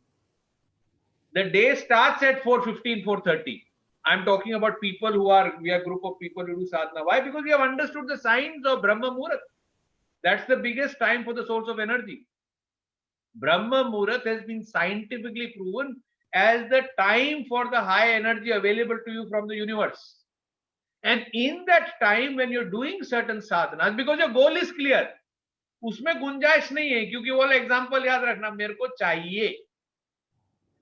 The day starts at 4:15, 4:30. I am talking about people we are a group of people who do sadhana. Why? Because we have understood the signs of Brahma Muhurat. That's the biggest time for the source of energy. Brahma Muhurat has been scientifically proven as the time for the high energy available to you from the universe. And in that time when you're doing certain sadhanas, because your goal is clear, उसमें गुंजाइश नहीं है. क्योंकि वो example याद रखना, मेरे को चाहिए.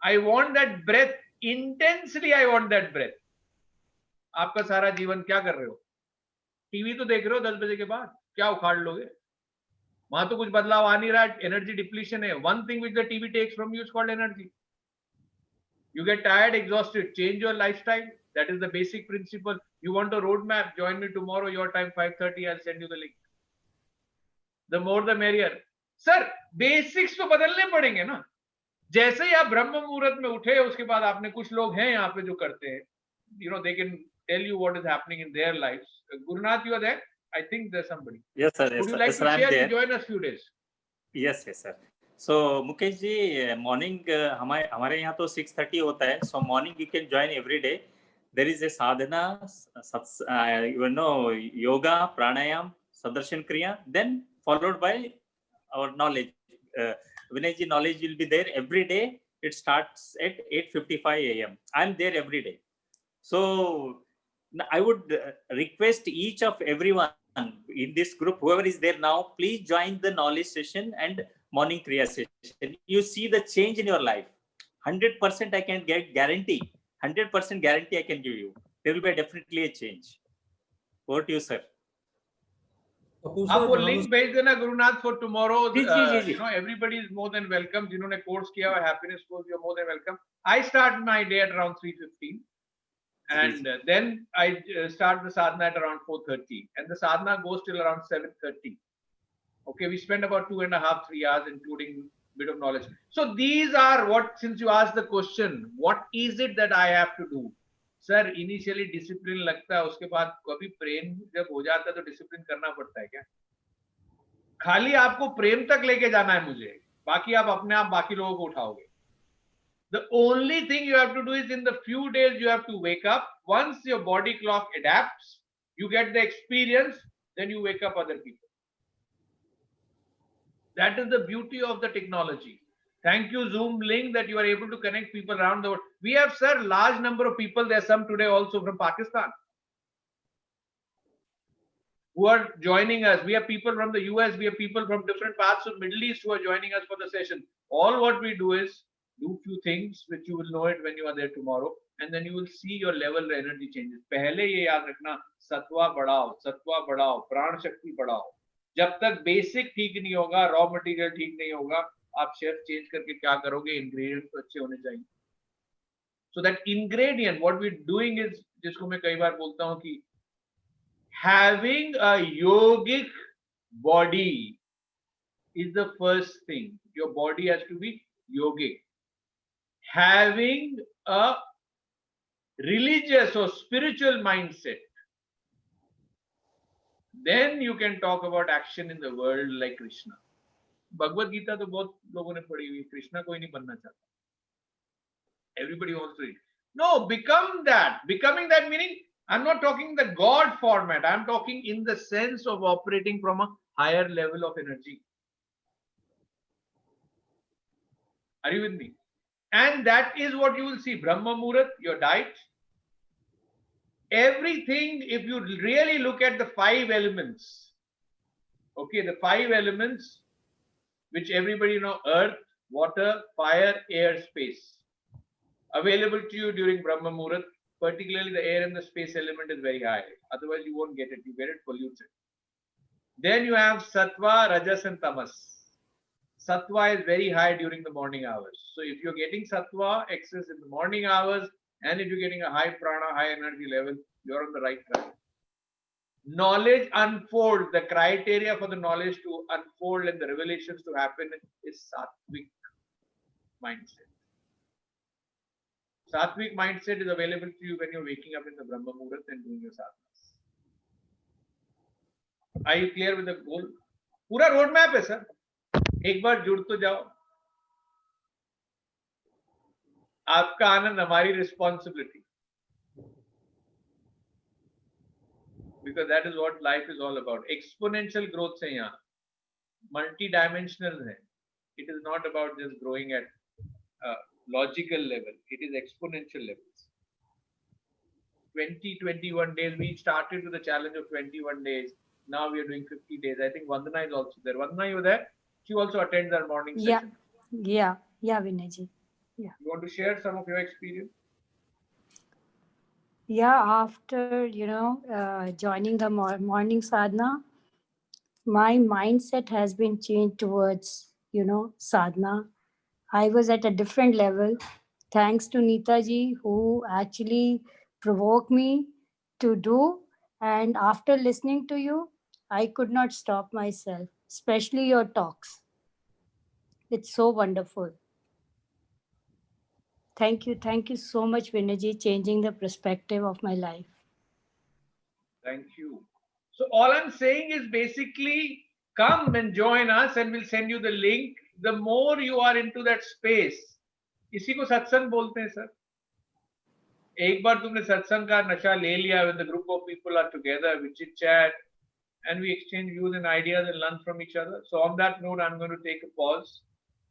I want that breath intensely. I want that breath. आपका सारा जीवन क्या कर रहे हो? टीवी तो देख रहे हो 10 बजे के बाद, क्या उखाड़ लोगे? वहां तो कुछ बदलाव आ नहीं रहा. एनर्जी डिप्लीशन है. One thing which the TV takes from you is called energy. You get tired, exhausted, change your lifestyle. That is the basic principle. You want a roadmap? Join me tomorrow, your time 5:30. I'll send you the link. The more the merrier. Sir, basics तो बदलने पड़ेंगे ना. जैसे ही आप ब्रह्म मुहूर्त में उठे, उसके बाद आपने कुछ लोग हैं यहाँ पे जो करते हैं. You know, they can tell you what is happening in their lives. Gurunath, you are there? I think there's somebody. Yes, sir. Yes, Would you sir. like Yes, to sir, I'm share there. to join us few days? Yes, yes, sir. So Mukesh ji, morning हमारे यहाँ तो 6:30 होता है. So morning you can join every day. There is a sadhana, yoga, pranayam, sadarsan kriya, then followed by our knowledge. Vinay ji, knowledge will be there every day. It starts at 8:55 a.m. I'm there every day. So I would request each of everyone in this group, whoever is there now, please join the knowledge session and morning kriya session. You see the change in your life. 100% I can guarantee. 100% guarantee I can give you. There will be definitely a change. Over to you, sir. आप वो link भेज देना Gurunath for tomorrow. जी. You know, everybody is more than welcome. जिन्होंने course किया हुआ happiness course, you're more than welcome. I start my day at around 3:15, and then I start the sadhana at around 4:30, and the sadhana goes till around 7:30. Okay, we spend about 2.5-3 hours, including bit of knowledge. So these are what, since you asked the question, what is it that I have to do? Sir initially discipline लगता है, उसके बाद कभी प्रेम जब हो जाता है तो डिसिप्लिन करना पड़ता है क्या? खाली आपको प्रेम तक लेके जाना है मुझे, बाकी आप अपने आप बाकी लोगों को उठाओगे. The only thing you have to do is in the few days you have to wake up. Once your body clock adapts, you get the experience, then you wake up other people. That is the beauty of the technology. Thank you, Zoom link, that you are able to connect people around the world. We have, sir, large number of people. There are some today also from Pakistan who are joining us. We have people from the US. We have people from different parts of Middle East who are joining us for the session. All what we do is do few things which you will know it when you are there tomorrow, and then you will see your level energy changes. पहले ये याद रखना, सत्वा बढ़ाओ, प्राण शक्ति बढ़ाओ. जब तक बेसिक ठीक नहीं होगा, रॉ मटेरियल ठीक नहीं होगा, आप शेफ चेंज करके क्या करोगे? इंग्रेडिएंट तो अच्छे होने चाहिए. So that ingredient, what we're doing is, जिसको मैं कई बार बोलता हूँ कि having a yogic body is the first thing. Your body has to be yogic. Having a religious or spiritual mindset, then you can talk about action in the world like Krishna. Bhagavad Gita तो बहुत लोगों ने पढ़ी हुई, कृष्णा कोई नहीं बनना चाहता. Everybody wants to read. No, become that. Becoming that meaning, I'm not talking the God format. I'm talking in the sense of operating from a higher level of energy. Are you with me? And that is what you will see. Brahma Muhurat, your diet. Everything, if you really look at the 5 elements, okay, the 5 elements, which everybody know, earth, water, fire, air, space, available to you during Brahma Muhurat, particularly the air and the space element is very high. Otherwise, you won't get it. You get it polluted. Then you have Sattva, Rajas, and Tamas. Sattva is very high during the morning hours. So if you're getting Sattva excess in the morning hours, and if you're getting a high prana, high energy level, you're on the right track. Knowledge unfolds. The criteria for the knowledge to unfold and the revelations to happen is Sattvic mindset. Sattvic mindset is available to you when you're waking up in the Brahma Muhurat and doing your sadhanas. Are you clear with the goal? पूरा road map है sir. एक बार जुड़ तो जाओ. आपका आनंद हमारी responsibility. Because that is what life is all about. Exponential growth है यहाँ. Multi-dimensional है. It is not about just growing at logical level. It is exponential levels. 21 days. We started with the challenge of 21 days. Now we are doing 50 days. I think Vandana is also there. Vandana, you there? She also attends our morning session. Yeah, Vinayji. Yeah. You want to share some of your experience? Yeah, after, joining the morning sadhana, my mindset has been changed towards, sadhana. I was at a different level, thanks to Neetaji, who actually provoked me to do. And after listening to you, I could not stop myself, especially your talks. It's so wonderful. Thank you so much, Vinayji, changing the perspective of my life. Thank you. So all I'm saying is basically come and join us and we'll send you the link. The more you are into that space, इसी को सत्संग बोलते हैं sir. एक बार तुमने सत्संग का नशा ले लिया, when the group of people are together, we chit chat and we exchange views and ideas and learn from each other. So on that note, I'm going to take a pause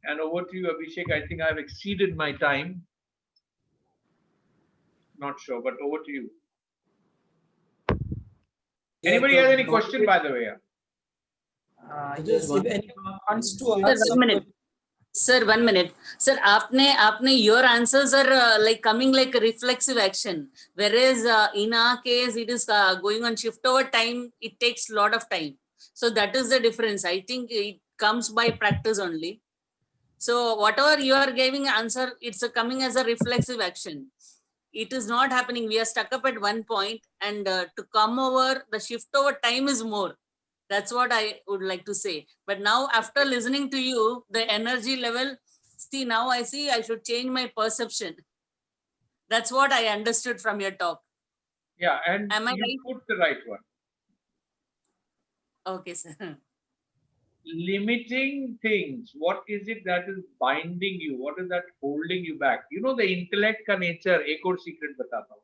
and over to you, Abhishek. I think I've exceeded my time. Not sure, but over to you. Anybody has any question, by the way? Yes, if anyone wants to Sir, ask. 1 minute. Sir, 1 minute. Sir, आपने your answers are like coming like a reflexive action, whereas in our case it is going on shift over time. It takes a lot of time, so that is the difference. I think it comes by practice only. So whatever you are giving answer, it's coming as a reflexive action. It is not happening. We are stuck up at one point, and to come over, the shift over time is more. That's what I would like to say. But now after listening to you, the energy level, see, now I see I should change my perception. That's what I understood from your talk. Yeah, and Am I you right? put the right one. Okay, sir. Limiting things. What is it that is binding you? What is that holding you back? You know, the intellect ka nature, ek aur secret batata hu.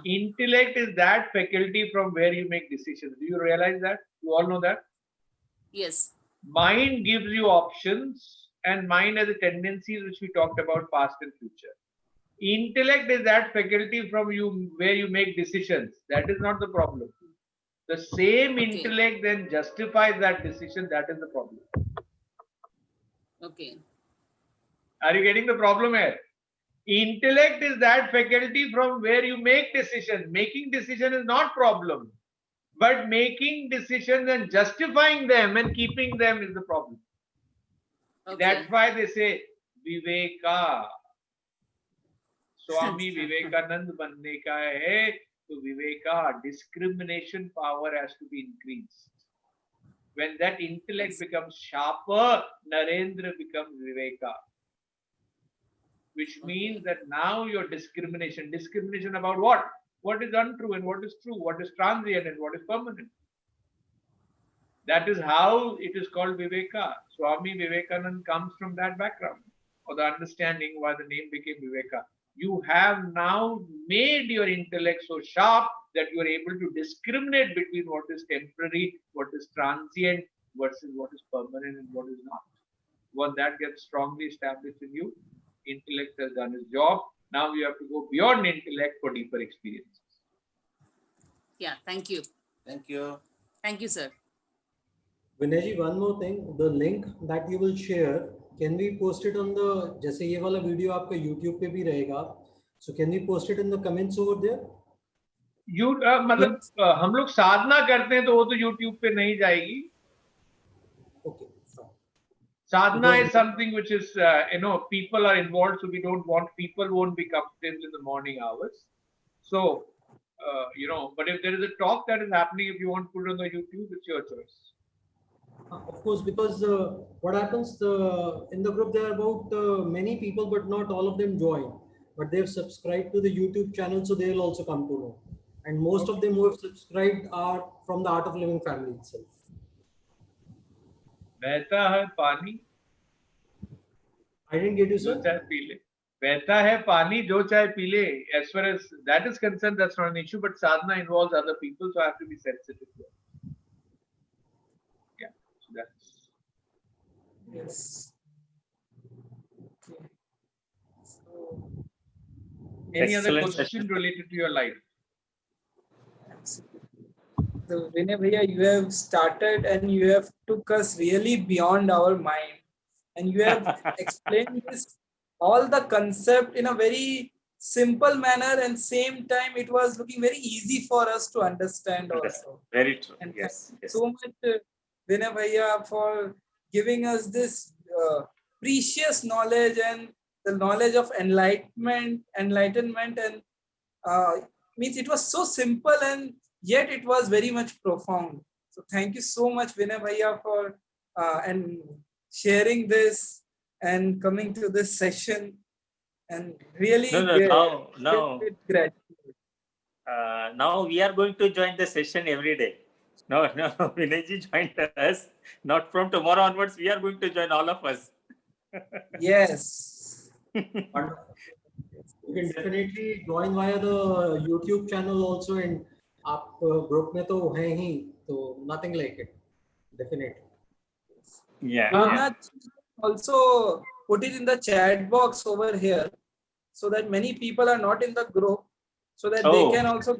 Intellect is that faculty from where you make decisions. Do you realize that? You all know that? Yes. Mind gives you options and mind has the tendencies which we talked about past and future. Intellect is that faculty from you where you make decisions. That is not the problem. The same intellect then justifies that decision. That is the problem. Okay. Are you getting the problem here? Intellect is that faculty from where you make decisions. Making decision is not problem, but making decisions and justifying them and keeping them is the problem. Okay. That's why they say viveka. Swami Vivekananda बनने का है तो Viveka, discrimination power has to be increased. When that intellect becomes sharper, Narendra becomes Viveka. Which means that now your discrimination about what? What is untrue and what is true, what is transient and what is permanent. That is how it is called Viveka. Swami Vivekananda comes from that background, or the understanding why the name became Viveka. You have now made your intellect so sharp that you are able to discriminate between what is temporary, what is transient, versus what is permanent and what is not. Once that gets strongly established in you, intellect has done its job. Now you have to go beyond intellect for deeper experiences. Yeah, thank you. Thank you. Thank you, sir. Vinay ji, one more thing, the link that you will share, can we post it on the, जैसे ये वाला video आपका YouTube पे भी रहेगा, so can we post it in the comments over there? You मतलब हम लोग साधना करते हैं तो वो तो YouTube पे नहीं जाएगी. Okay. Sadhana is something which is, people are involved, so we don't want, people won't be comfortable in the morning hours. So, but if there is a talk that is happening, if you want to put it on the YouTube, it's your choice. Of course, because what happens in the group, there are about many people, but not all of them join. But they've subscribed to the YouTube channel, so they will also come to know. And most of them who have subscribed are from the Art of Living family itself. बहता है पानी, I didn't get you, जो sir. चाहे P ले. बहता है पानी, जो चाहे पी ले. As far as that is concerned, that's not an issue. But sadhana involves other people, so I have to be sensitive to it. Yeah, so that's. Yes. Okay. So, Any other Excellent question related to your life? so Vinay Bhaiya, you have started and you have took us really beyond our mind, and you have explained this all the concept in a very simple manner, and same time it was looking very easy for us to understand also. Very true. And Yes. thank you Yes. so much, Vinay Bhaiya, for giving us this precious knowledge and the knowledge of enlightenment, and means it was so simple and yet it was very much profound. So thank you so much, Vinay Bhaiya, for and sharing this and coming to this session, and really Now gratitude. now we are going to join the session every day. No, Vinay ji joined us. Not from tomorrow onwards, we are going to join all of us. Yes. You can definitely join via the YouTube channel also, and आप group में तो हैं ही, तो nothing like it. Definitely. Yeah. Also put it in the chat box over here, so that many people are not in the group, so that they can also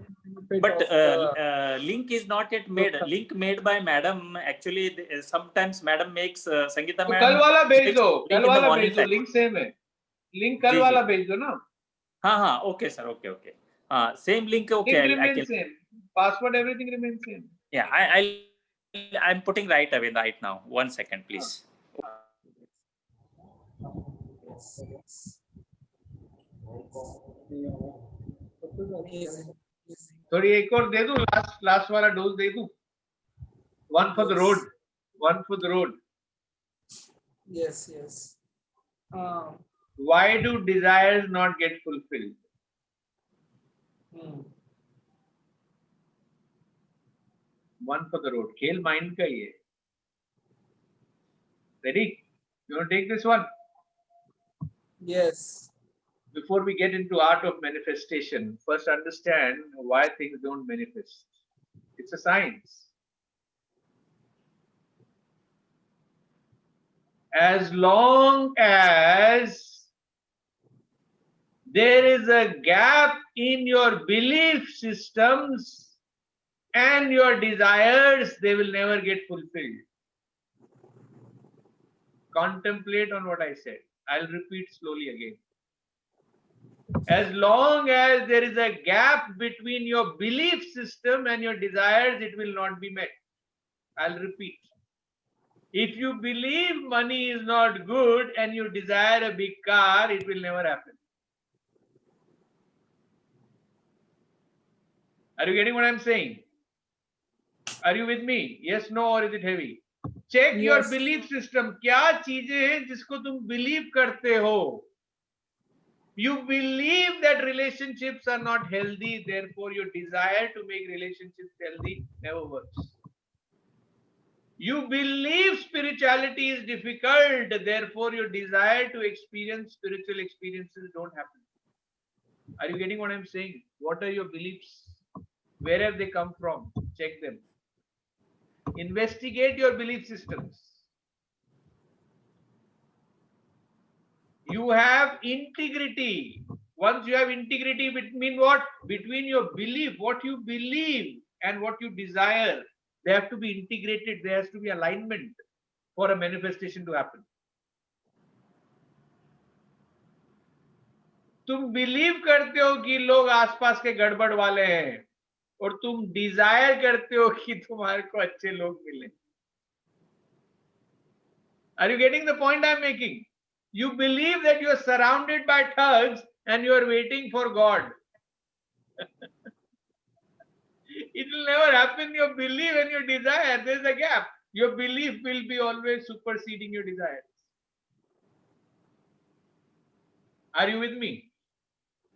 benefit. But link is not yet made. Link made by madam. Actually, sometimes madam makes Sangeeta तो madam. कल वाला भेज दो, link कल in the वाला morning भेज दो, time. Link same है. लिंक कल जी, वाला जी. भेज दो ना. हाँ, okay sir, okay. Same link, okay. Link remains same. Password, everything remains same. Yeah, I'm putting right away right now. 1 second, please. थोड़ी एक और दे दूं, लास्ट वाला डोज दे दूं. One for the road. One for the road. Yes. Why do desires not get fulfilled? One for the road. खेल mind का ही है. Ready? You want to take this one? Yes. Before we get into art of manifestation, first understand why things don't manifest. It's a science. As long as there is a gap in your belief systems and your desires, they will never get fulfilled. Contemplate on what I said. I'll repeat slowly again. As long as there is a gap between your belief system and your desires, it will not be met. I'll repeat. If you believe money is not good and you desire a big car, it will never happen. Are you getting what I'm saying? Are you with me? Yes, no, or is it heavy? Check your Yes. belief system. क्या चीजें हैं जिसको तुम believe करते हो? You believe that relationships are not healthy, therefore your desire to make relationships healthy never works. You believe spirituality is difficult, therefore your desire to experience spiritual experiences don't happen. Are you getting what I'm saying? What are your beliefs? Where have they come from? Check them. Investigate your belief systems. You have integrity. Once you have integrity, between what? Between your belief, what you believe and what you desire. They have to be integrated. There has to be alignment for a manifestation to happen. तुम believe करते हो कि लोग आसपास के गड़बड़ वाले हैं और तुम डिजायर करते हो कि तुम्हारे को अच्छे लोग मिले. Are you getting the point I'm making? You believe that you are surrounded by thugs and you are waiting for God. It will never happen. Your belief and your desire, there's a gap. Your belief will be always superseding your desires. Are you with me?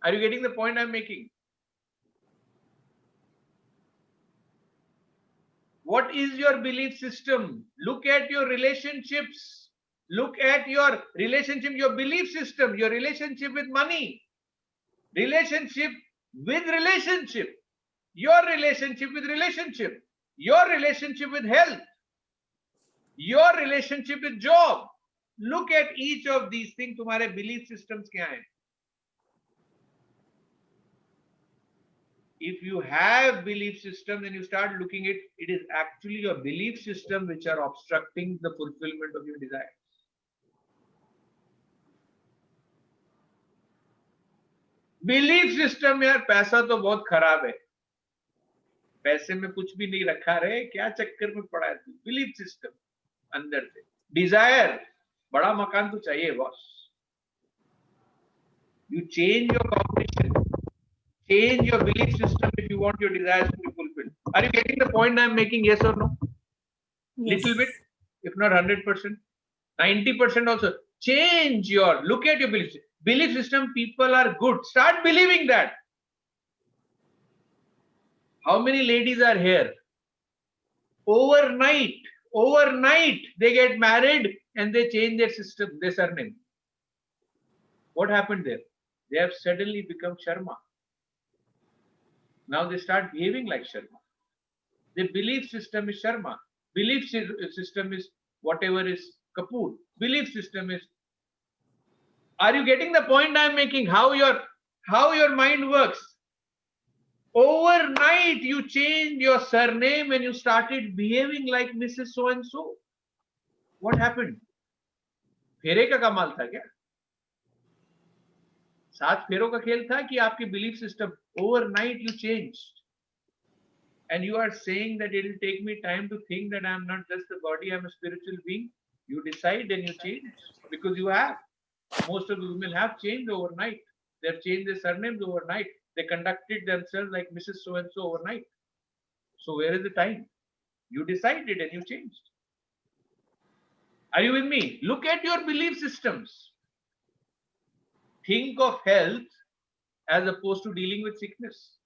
Are you getting the point I'm making? What is your belief system? Look at your relationships. Look at your relationship, your belief system, your relationship with money, relationship with relationship, your relationship with relationship, your relationship with health, your relationship with job. Look at each of these things. तुम्हारे belief systems क्या हैं? If you have belief system, then you start looking at it is actually your belief system which are obstructing the fulfillment of your desires. Belief system यार, पैसा तो बहुत खराब है, पैसे में कुछ भी नहीं रखा रहे, क्या चक्कर में पड़ा है तू? बिलीफ सिस्टम अंदर से. डिजायर, बड़ा मकान तो चाहिए boss. You change your cognition, change your belief system if you want your desires to be fulfilled. Are you getting the point I'm making? Yes or no? Yes. Little bit, if not 100%, 90% also. Change your, look at your belief system. Belief system, people are good. Start believing that. How many ladies are here? Overnight, they get married and they change their system, their surname. What happened there? They have suddenly become Sharma. Now they start behaving like Sharma. The belief system is Sharma. Belief system is whatever is Kapoor. Belief system is. Are you getting the point I'm making? How your mind works? Overnight you changed your surname and you started behaving like Mrs. So and so. What happened? फेरे का कमाल था क्या? 7 फेरों का खेल था कि आपकी belief system overnight you changed, and you are saying that it will take me time to think that I am not just a body, I am a spiritual being. You decide and you change because you have. Most of the women have changed overnight. They have changed their surnames overnight. They conducted themselves like Mrs. So and so overnight. So where is the time? You decided and you changed. Are you with me? Look at your belief systems. Think of health as opposed to dealing with sickness.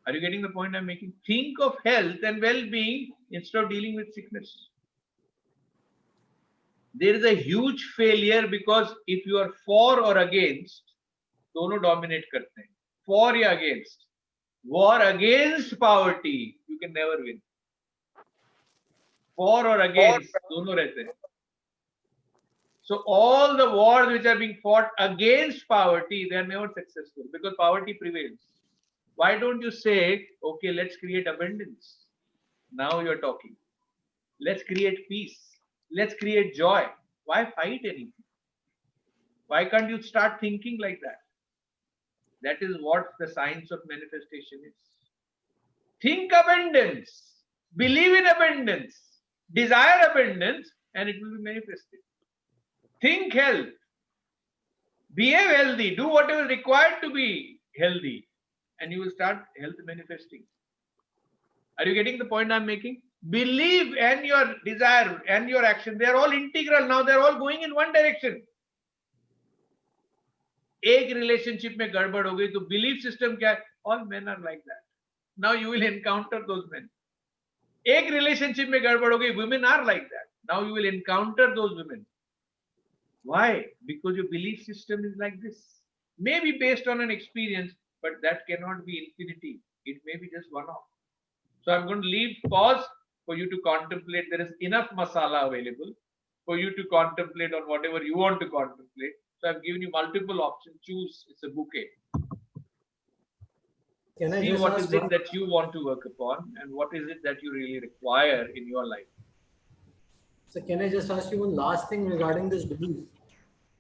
Are you getting the point I'm making? Think of health and well-being instead of dealing with sickness. There is a huge failure because if you are for or against, दोनों dominate करते हैं. For या against. War against poverty, you can never win. For or against, दोनों रहते हैं. So all the wars which are being fought against poverty, they are never successful because poverty prevails. Why don't you say, okay, let's create abundance? Now you're talking. Let's create peace. Let's create joy. Why fight anything? Why can't you start thinking like that? That is what the science of manifestation is. Think abundance. Believe in abundance. Desire abundance and it will be manifested. Think health. Behave healthy. Do whatever is required to be healthy. and you will start health manifesting. Are you getting the point I'm making? Belief and your desire and your action, they are all integral. Now they are all going in one direction. एक relationship में गड़बड़ हो गई तो belief system क्या है? All men are like that. Now you will encounter those men. एक relationship में गड़बड़ हो गई, women are like that. Now you will encounter those women. Why? Because your belief system is like this. Maybe based on an experience, but that cannot be infinity. It may be just one-off. So I'm going to leave pause for you to contemplate. There is enough masala available for you to contemplate on whatever you want to contemplate. So I've given you multiple options. Choose. It's a bouquet. Can I See just what ask is it one- that you want to work upon and what is it that you really require in your life. So can I just ask you one last thing regarding this belief?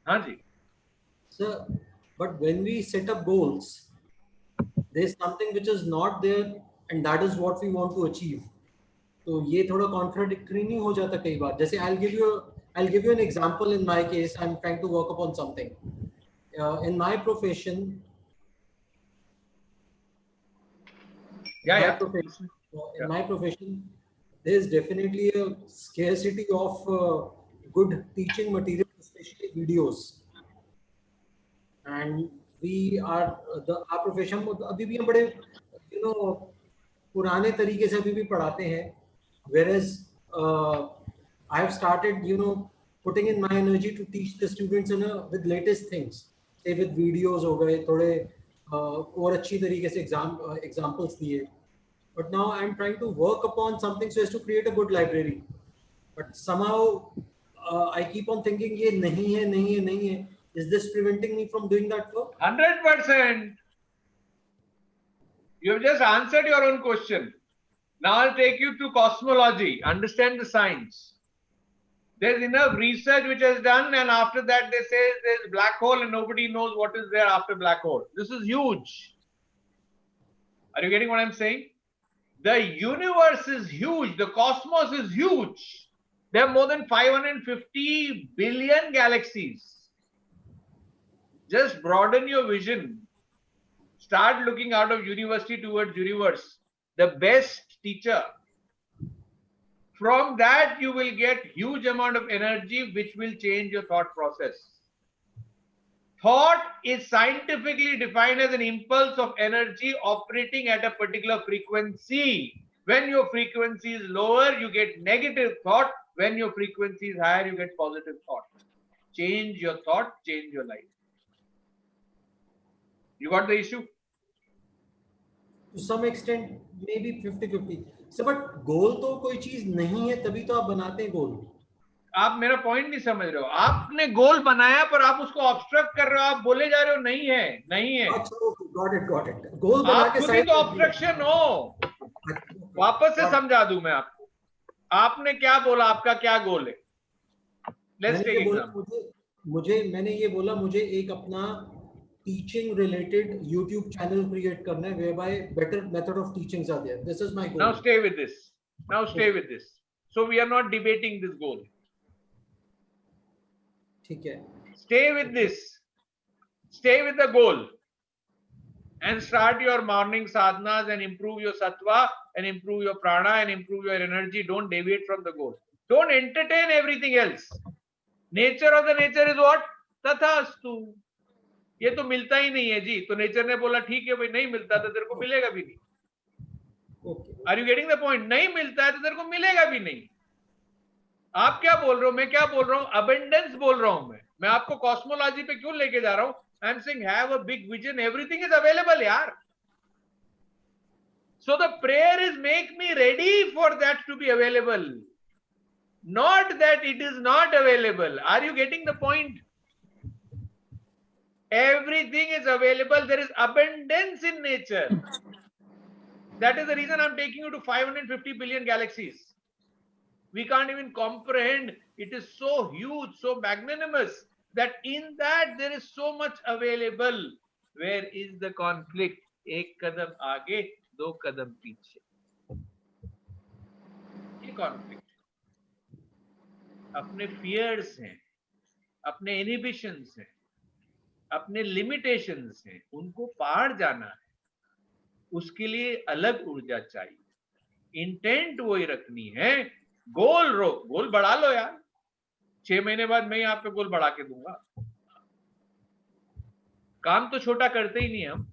Haji. Sir, but when we set up goals, there's something which is not there and that is what we want to achieve. तो ये थोड़ा contradictory नहीं हो जाता कई बार? जैसे I'll give you an example. In my case, I'm trying to work upon something. In my profession, in my profession, there's definitely a scarcity of good teaching material, especially videos. And we are our profession अभी भी हम बड़े पुराने तरीके से अभी भी पढ़ाते हैं. Whereas I have started putting in my energy to teach the students with latest things. Say with videos हो गए थोड़े और अच्छी तरीके से examples दिए. But now I'm trying to work upon something so as to create a good library. But somehow I keep on thinking ये नहीं है. Is this preventing me from doing that work? 100%. You have just answered your own question. Now I'll take you to cosmology. Understand the science. There's enough research which is done, and after that they say there's black hole and nobody knows what is there after black hole. This is huge. Are you getting what I'm saying? The universe is huge. The cosmos is huge. There are more than 550 billion galaxies. Just broaden your vision. Start looking out of university towards universe. The best teacher. From that, you will get huge amount of energy which will change your thought process. Thought is scientifically defined as an impulse of energy operating at a particular frequency. When your frequency is lower, you get negative thought. When your frequency is higher, you get positive thought. Change your thought, change your life. You got the issue? To some extent, maybe 50-50. So, but goal तो कोई चीज नहीं है तभी तो आप बनाते हैं goal. आप मेरा पॉइंट नहीं समझ रहे हो. आपने गोल बनाया पर आप उसको ऑब्स्ट्रक्ट कर रहे हो. आप बोले जा रहे हो नहीं है. अच्छा, got it. गोल बना आप के खुद ही तो ऑब्स्ट्रक्शन हो. वापस से समझा दूं मैं आपको. आपने क्या बोला, आपका क्या गोल है? Let's take example. मैंने ये बोला मुझे एक अपना teaching related YouTube channel create करना है whereby better method of teachings are there. This is my goal. Now stay with this. So we are not debating this goal. ठीक है. Stay with this. Stay with the goal. And start your morning sadhanas and improve your sattva and improve your prana and improve your energy. Don't deviate from the goal. Don't entertain everything else. Nature of the nature is what? Tathastu. ये तो मिलता ही नहीं है जी. तो nature ने बोला ठीक है भाई, नहीं मिलता तो तेरे को मिलेगा भी नहीं. Are you getting the point? नहीं मिलता है तो तेरे को मिलेगा भी नहीं. आप क्या बोल रहे हो, मैं क्या बोल रहा हूँ? अबेंडेंस बोल रहा हूं मैं आपको कॉस्मोलॉजी पे क्यों लेके जा रहा हूं? I am saying have a big vision. Everything is available यार. So the prayer is make me ready for that to be available, not that it is not available. Are you getting the point? Everything is available. There is abundance in nature. That is the reason I'm taking you to 550 billion galaxies. We can't even comprehend. It is so huge, so magnanimous that in that there is so much available. Where is the conflict? एक कदम आगे, दो कदम पीछे. ये conflict. अपने fears हैं, अपने inhibitions हैं, अपने limitations हैं, उनको पार जाना है. उसके लिए अलग ऊर्जा चाहिए। इंटेंट वही रखनी है। गोल बढ़ा लो यार, 6 महीने बाद मैं ही आप पे गोल बढ़ा के दूंगा। काम तो छोटा करते ही नहीं हम,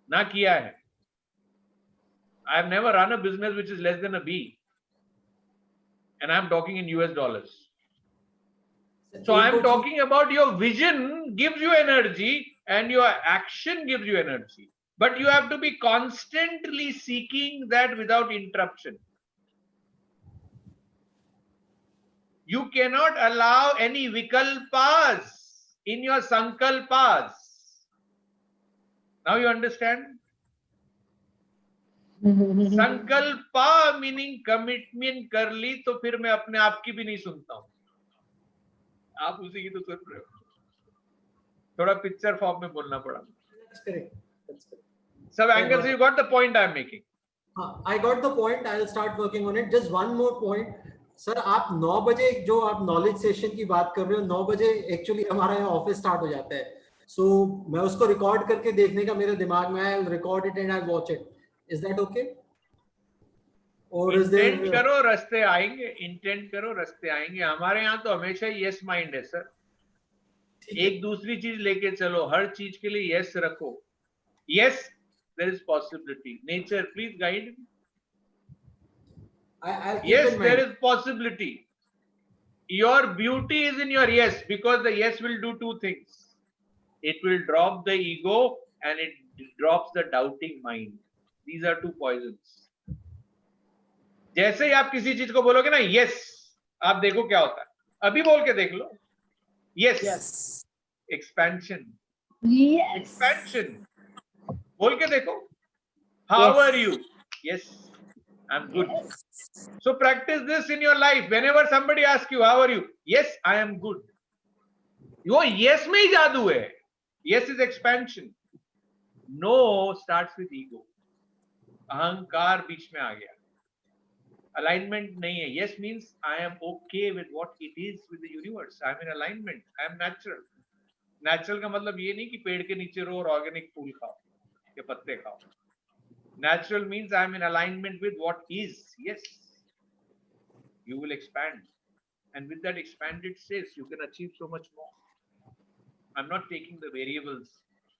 ना किया है। I have never run a business which is less than a B, and I'm talking in US dollars. So I'm talking about your vision gives you energy and your action gives you energy. But you have to be constantly seeking that without interruption. You cannot allow any vikalpas in your sankalpas. Now you understand? Sankalpa meaning commitment कर ली तो फिर मैं अपने आप की भी नहीं सुनता हूं, आप उसी की तो सुन रहे हो। थोड़ा पिक्चर फॉर्म में बोलना पड़ा। सब एंगल से you got the point I am making. I got the point. I'll start working on it. Just one more point. Sir आप 9 बजे जो आप नॉलेज सेशन की बात कर रहे हो, 9 बजे एक्चुअली हमारा यहाँ ऑफिस स्टार्ट हो जाता है। सो मैं उसको रिकॉर्ड करके देखने का मेरे दिमाग में है, record it and I watch it. Is that okay? और इंटेंट करो रास्ते आएंगे, इंटेंट करो रास्ते आएंगे। हमारे यहाँ तो हमेशा यस माइंड है सर। एक दूसरी चीज लेके चलो, हर चीज के लिए यस रखो। Yes there is possibility. Nature please guide. Yes, there is possibility. Your beauty is in your yes, because the yes will do two things. It will drop the ego and it drops the doubting mind. These are two poisons. जैसे ही आप किसी चीज को बोलोगे ना yes, आप देखो क्या होता है। अभी बोल के देख लो। Yes. Expansion. Yes. Expansion. बोल के देखो। How are you? Yes, I'm good. So practice this in your life. Whenever somebody asks you, how are you? Yes, I am good. वो yes में ही जादू है। Yes is expansion. No starts with ego. अहंकार बीच में आ गया। Alignment नहीं है। Yes means I am okay with what it is with the universe. I am in alignment. I am natural. Natural का मतलब ये नहीं कि पेड़ के नीचे रहो और ऑर्गेनिक फूल खाओ या पत्ते खाओ। Natural means I am in alignment with what is. Yes. You will expand, and with that expanded space you can achieve so much more. I'm not taking the variables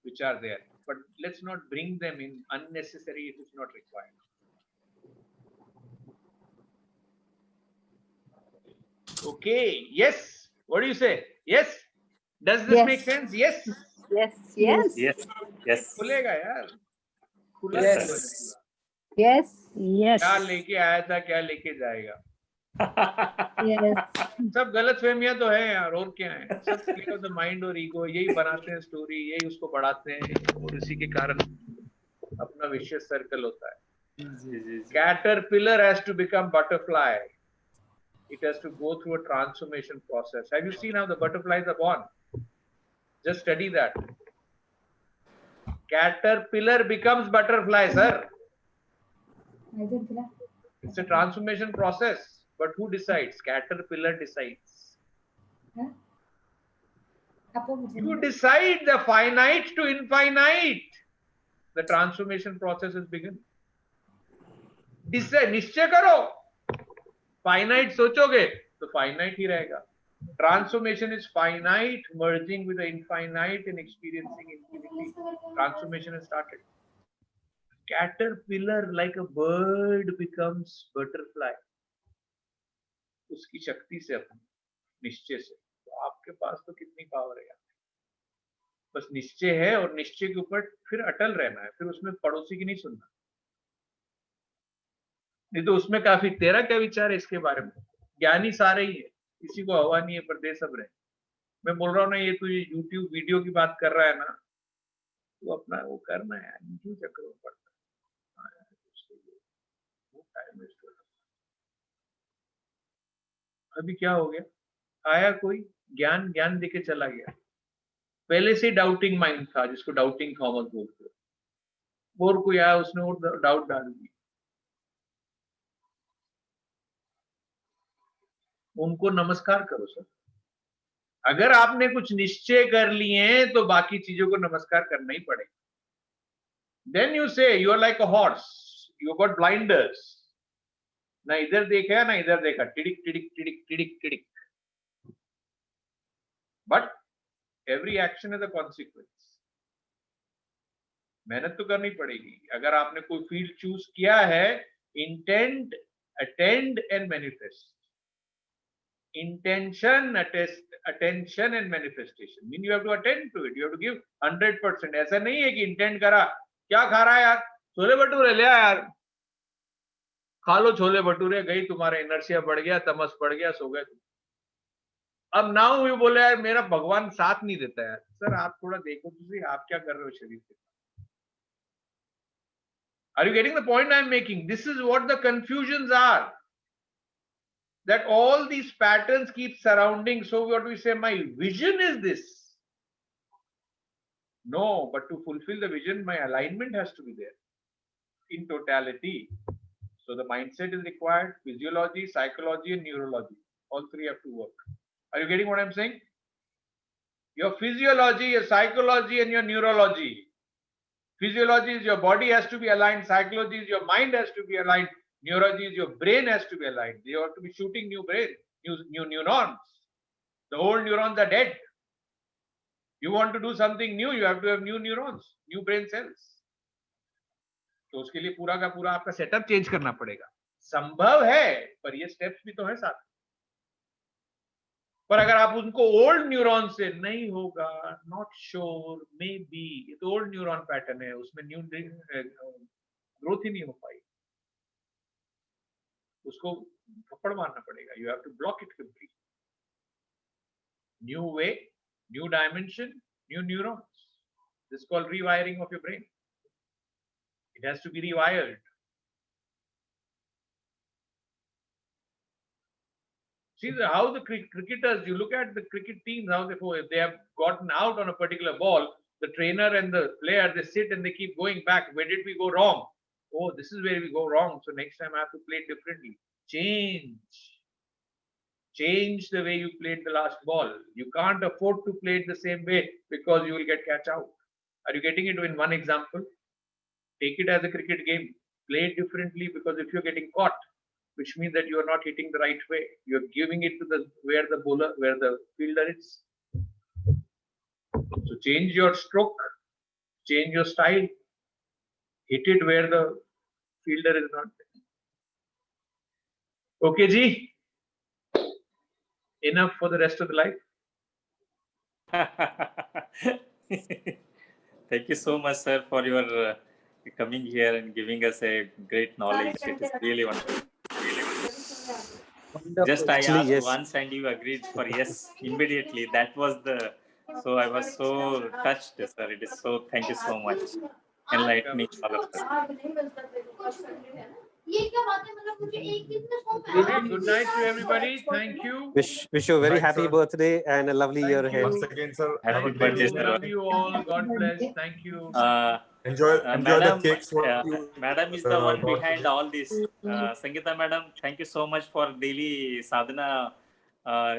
which are there, but let's not bring them in unnecessary if it's not required. Okay, yes, what do you say? Yes, does this make sense? Yes, Yes. खुलेगा यार, खुला Yes. Yes. क्या लेके आया था, क्या लेके जाएगा। Yes. सब गलत फहमियां तो है यार, और क्या है। सब प्ले ऑफ द माइंड और ईगो, यही बनाते हैं स्टोरी, यही उसको बढ़ाते हैं और इसी के कारण अपना विशियस सर्कल होता है। Caterpillar has to become butterfly. It has to go through a transformation process. Have you seen how the butterflies are born? Just study that. Caterpillar becomes butterfly, sir. It's a transformation process. But who decides? Caterpillar decides. You decide the finite to infinite. The transformation process is begun. निश्चय करो। Finite सोचोगे तो finite ही रहेगा। Transformation is finite merging with the infinite and experiencing infinity. Transformation has started. Caterpillar like a bird becomes butterfly. उसकी शक्ति से, अपने निश्चय से। तो आपके पास तो कितनी पावर है यार। बस निश्चय है और निश्चय के ऊपर फिर अटल रहना है, फिर उसमें पड़ोसी की नहीं सुनना। नहीं तो उसमें काफी तेरा क्या विचार है इसके बारे में। ज्ञानी सारे ही है, किसी को हवा नहीं है, पर दे सब रहे। मैं बोल रहा हूँ ना, ये तू YouTube वीडियो की बात कर रहा है ना, तो अपना वो करना है, क्यों चक्कर में पड़ता है। अभी क्या हो गया, आया कोई ज्ञान देके चला गया। पहले से डाउटिंग माइंड था, जिसको डाउटिंग थॉमस बोलते हैं। और कोई आया, उसने और डाउट डाल दी। उनको नमस्कार करो सर। अगर आपने कुछ निश्चय कर लिए हैं तो बाकी चीजों को नमस्कार करना ही पड़ेगा। Then you say you are like a horse. You got blinders. Na idhar dekha, na idhar dekha. Tidik, tidik, tidik, tidik, tidik. But every action has a consequence. मेहनत तो करनी पड़ेगी. अगर आपने कोई फील्ड चूज किया है, intent, attend and manifest. Intention, attention and manifestation mean you have to attend to it. You have to give 100%. ऐसा नहीं है कि इंटेंट करा, क्या खा रहा है यार, छोले भटूरे ले आ यार, खा लो छोले भटूरे, गई तुम्हारा इनर्शिया बढ़ गया, तमस बढ़ गया, सो गए. अब नाउ ये बोले यार मेरा भगवान साथ नहीं देता यार. सर आप थोड़ा देखो तो आप क्या कर रहे हो शरीर से. Are you getting the point I am making? This is what the confusions are. That all these patterns keep surrounding. So what we say, my vision is this. No, but to fulfill the vision, my alignment has to be there in totality. So the mindset is required, physiology, psychology, and neurology. All three have to work. Are you getting what I'm saying? Your physiology, your psychology, and your neurology. Physiology is your body has to be aligned. Psychology is your mind has to be aligned. Neurology is your brain has to be aligned. You have to be shooting new brain, new neurons. The old neurons are dead. You want to do something new, you have to have new neurons, new brain cells. तो उसके लिए पूरा का पूरा आपका setup change करना पड़ेगा. संभव है, पर ये स्टेप्स भी तो है साथ. पर अगर आप उनको ओल्ड न्यूरॉन से नहीं होगा, नॉट श्योर, मे बी, ये तो ओल्ड न्यूरॉन पैटर्न है, उसमें न्यू ग्रोथ ही नहीं हो पाई. उसको थप्पड़ मारना पड़ेगा. You have to block it completely. New way, new dimension, new neurons. This is called rewiring of your brain. It has to be rewired. See how the cricketers, you look at the cricket teams, how they have gotten out on a particular ball, the trainer and the player, they sit and they keep going back. Where did we go wrong? Oh, this is where we go wrong. So next time I have to play it differently. Change the way you played the last ball. You can't afford to play it the same way because you will get catch out. Are you getting it in one example? Take it as a cricket game. Play it differently, because if you're getting caught, which means that you are not hitting the right way, you're giving it to where the fielder is. So change your stroke, change your style, hit it where the fielder is not there. Okay, Ji. Enough for the rest of the life. Thank you so much, sir, for your coming here and giving us a great knowledge. It is really wonderful. Just I Actually, asked yes. once and you agreed for yes immediately. That was so I was so touched, sir. It is so, thank you so much. Enlightening all of us. Good night to everybody. Thank you. Wish you a very happy birthday and a lovely year ahead. Once again, sir. Have a Happy good birthday, day. sir. Love you all. God bless. Thank you. Enjoy Madam, the cakes. Madam is the one brought behind today. all this. Sangeeta madam, thank you so much for daily sadhana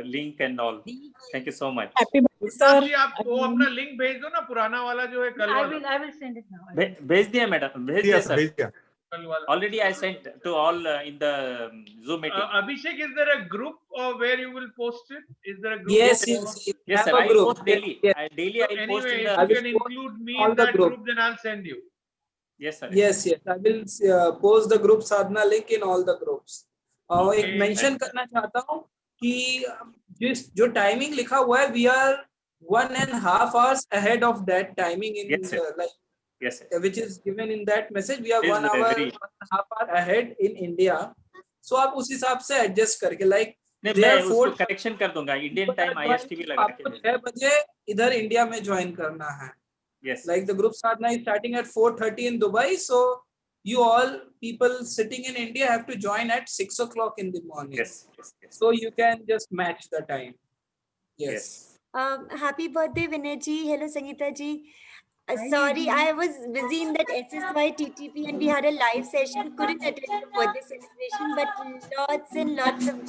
link and all. Thank you so much. Happy birthday, Gupta sir. जी, आप वो अपना link भेज दो ना, पुराना वाला जो है कल वाला. I will send it now. भेज दिया मैडम, भेज दिया सर. भेज दिया. कल वाला. Already I sent to all in the Zoom meeting. Abhishek, is there a group where you will post it? Is there a group? Yes, Yes. yes. Yes, sir. Have a I group. post daily. Yes. Daily I post Anyway, in if the. you can include me all in the that group. group, then I'll send you. Yes, sir. Yes, yes. I will post the group sadhana link in all the groups. और एक mention करना चाहता हूँ कि जो timing लिखा हुआ है, we are 1.5 hours ahead of that timing in Yes, sir. Yes, sir. which is given in that message. We are Yes, 1 hour, very. 1.5 hour ahead in India. So आप उस हिसाब से एडजस्ट करके like नहीं, मैं उसको करेक्शन कर दूंगा. इंडियन टाइम IST भी लगा के. आपको 6 बजे इधर इंडिया में ज्वाइन करना है. Yes. Like the group sadhana is starting at 4:30 in Dubai, so you all people sitting in India have to join at 6 o'clock in the morning. Yes, yes, yes. So you can just match the time. Yes. Happy birthday, Vinay ji. Hello, Sangeeta ji. Sorry, I was busy in that SSY TTP and we had a live session. Couldn't attend the birthday celebration, but lots and lots of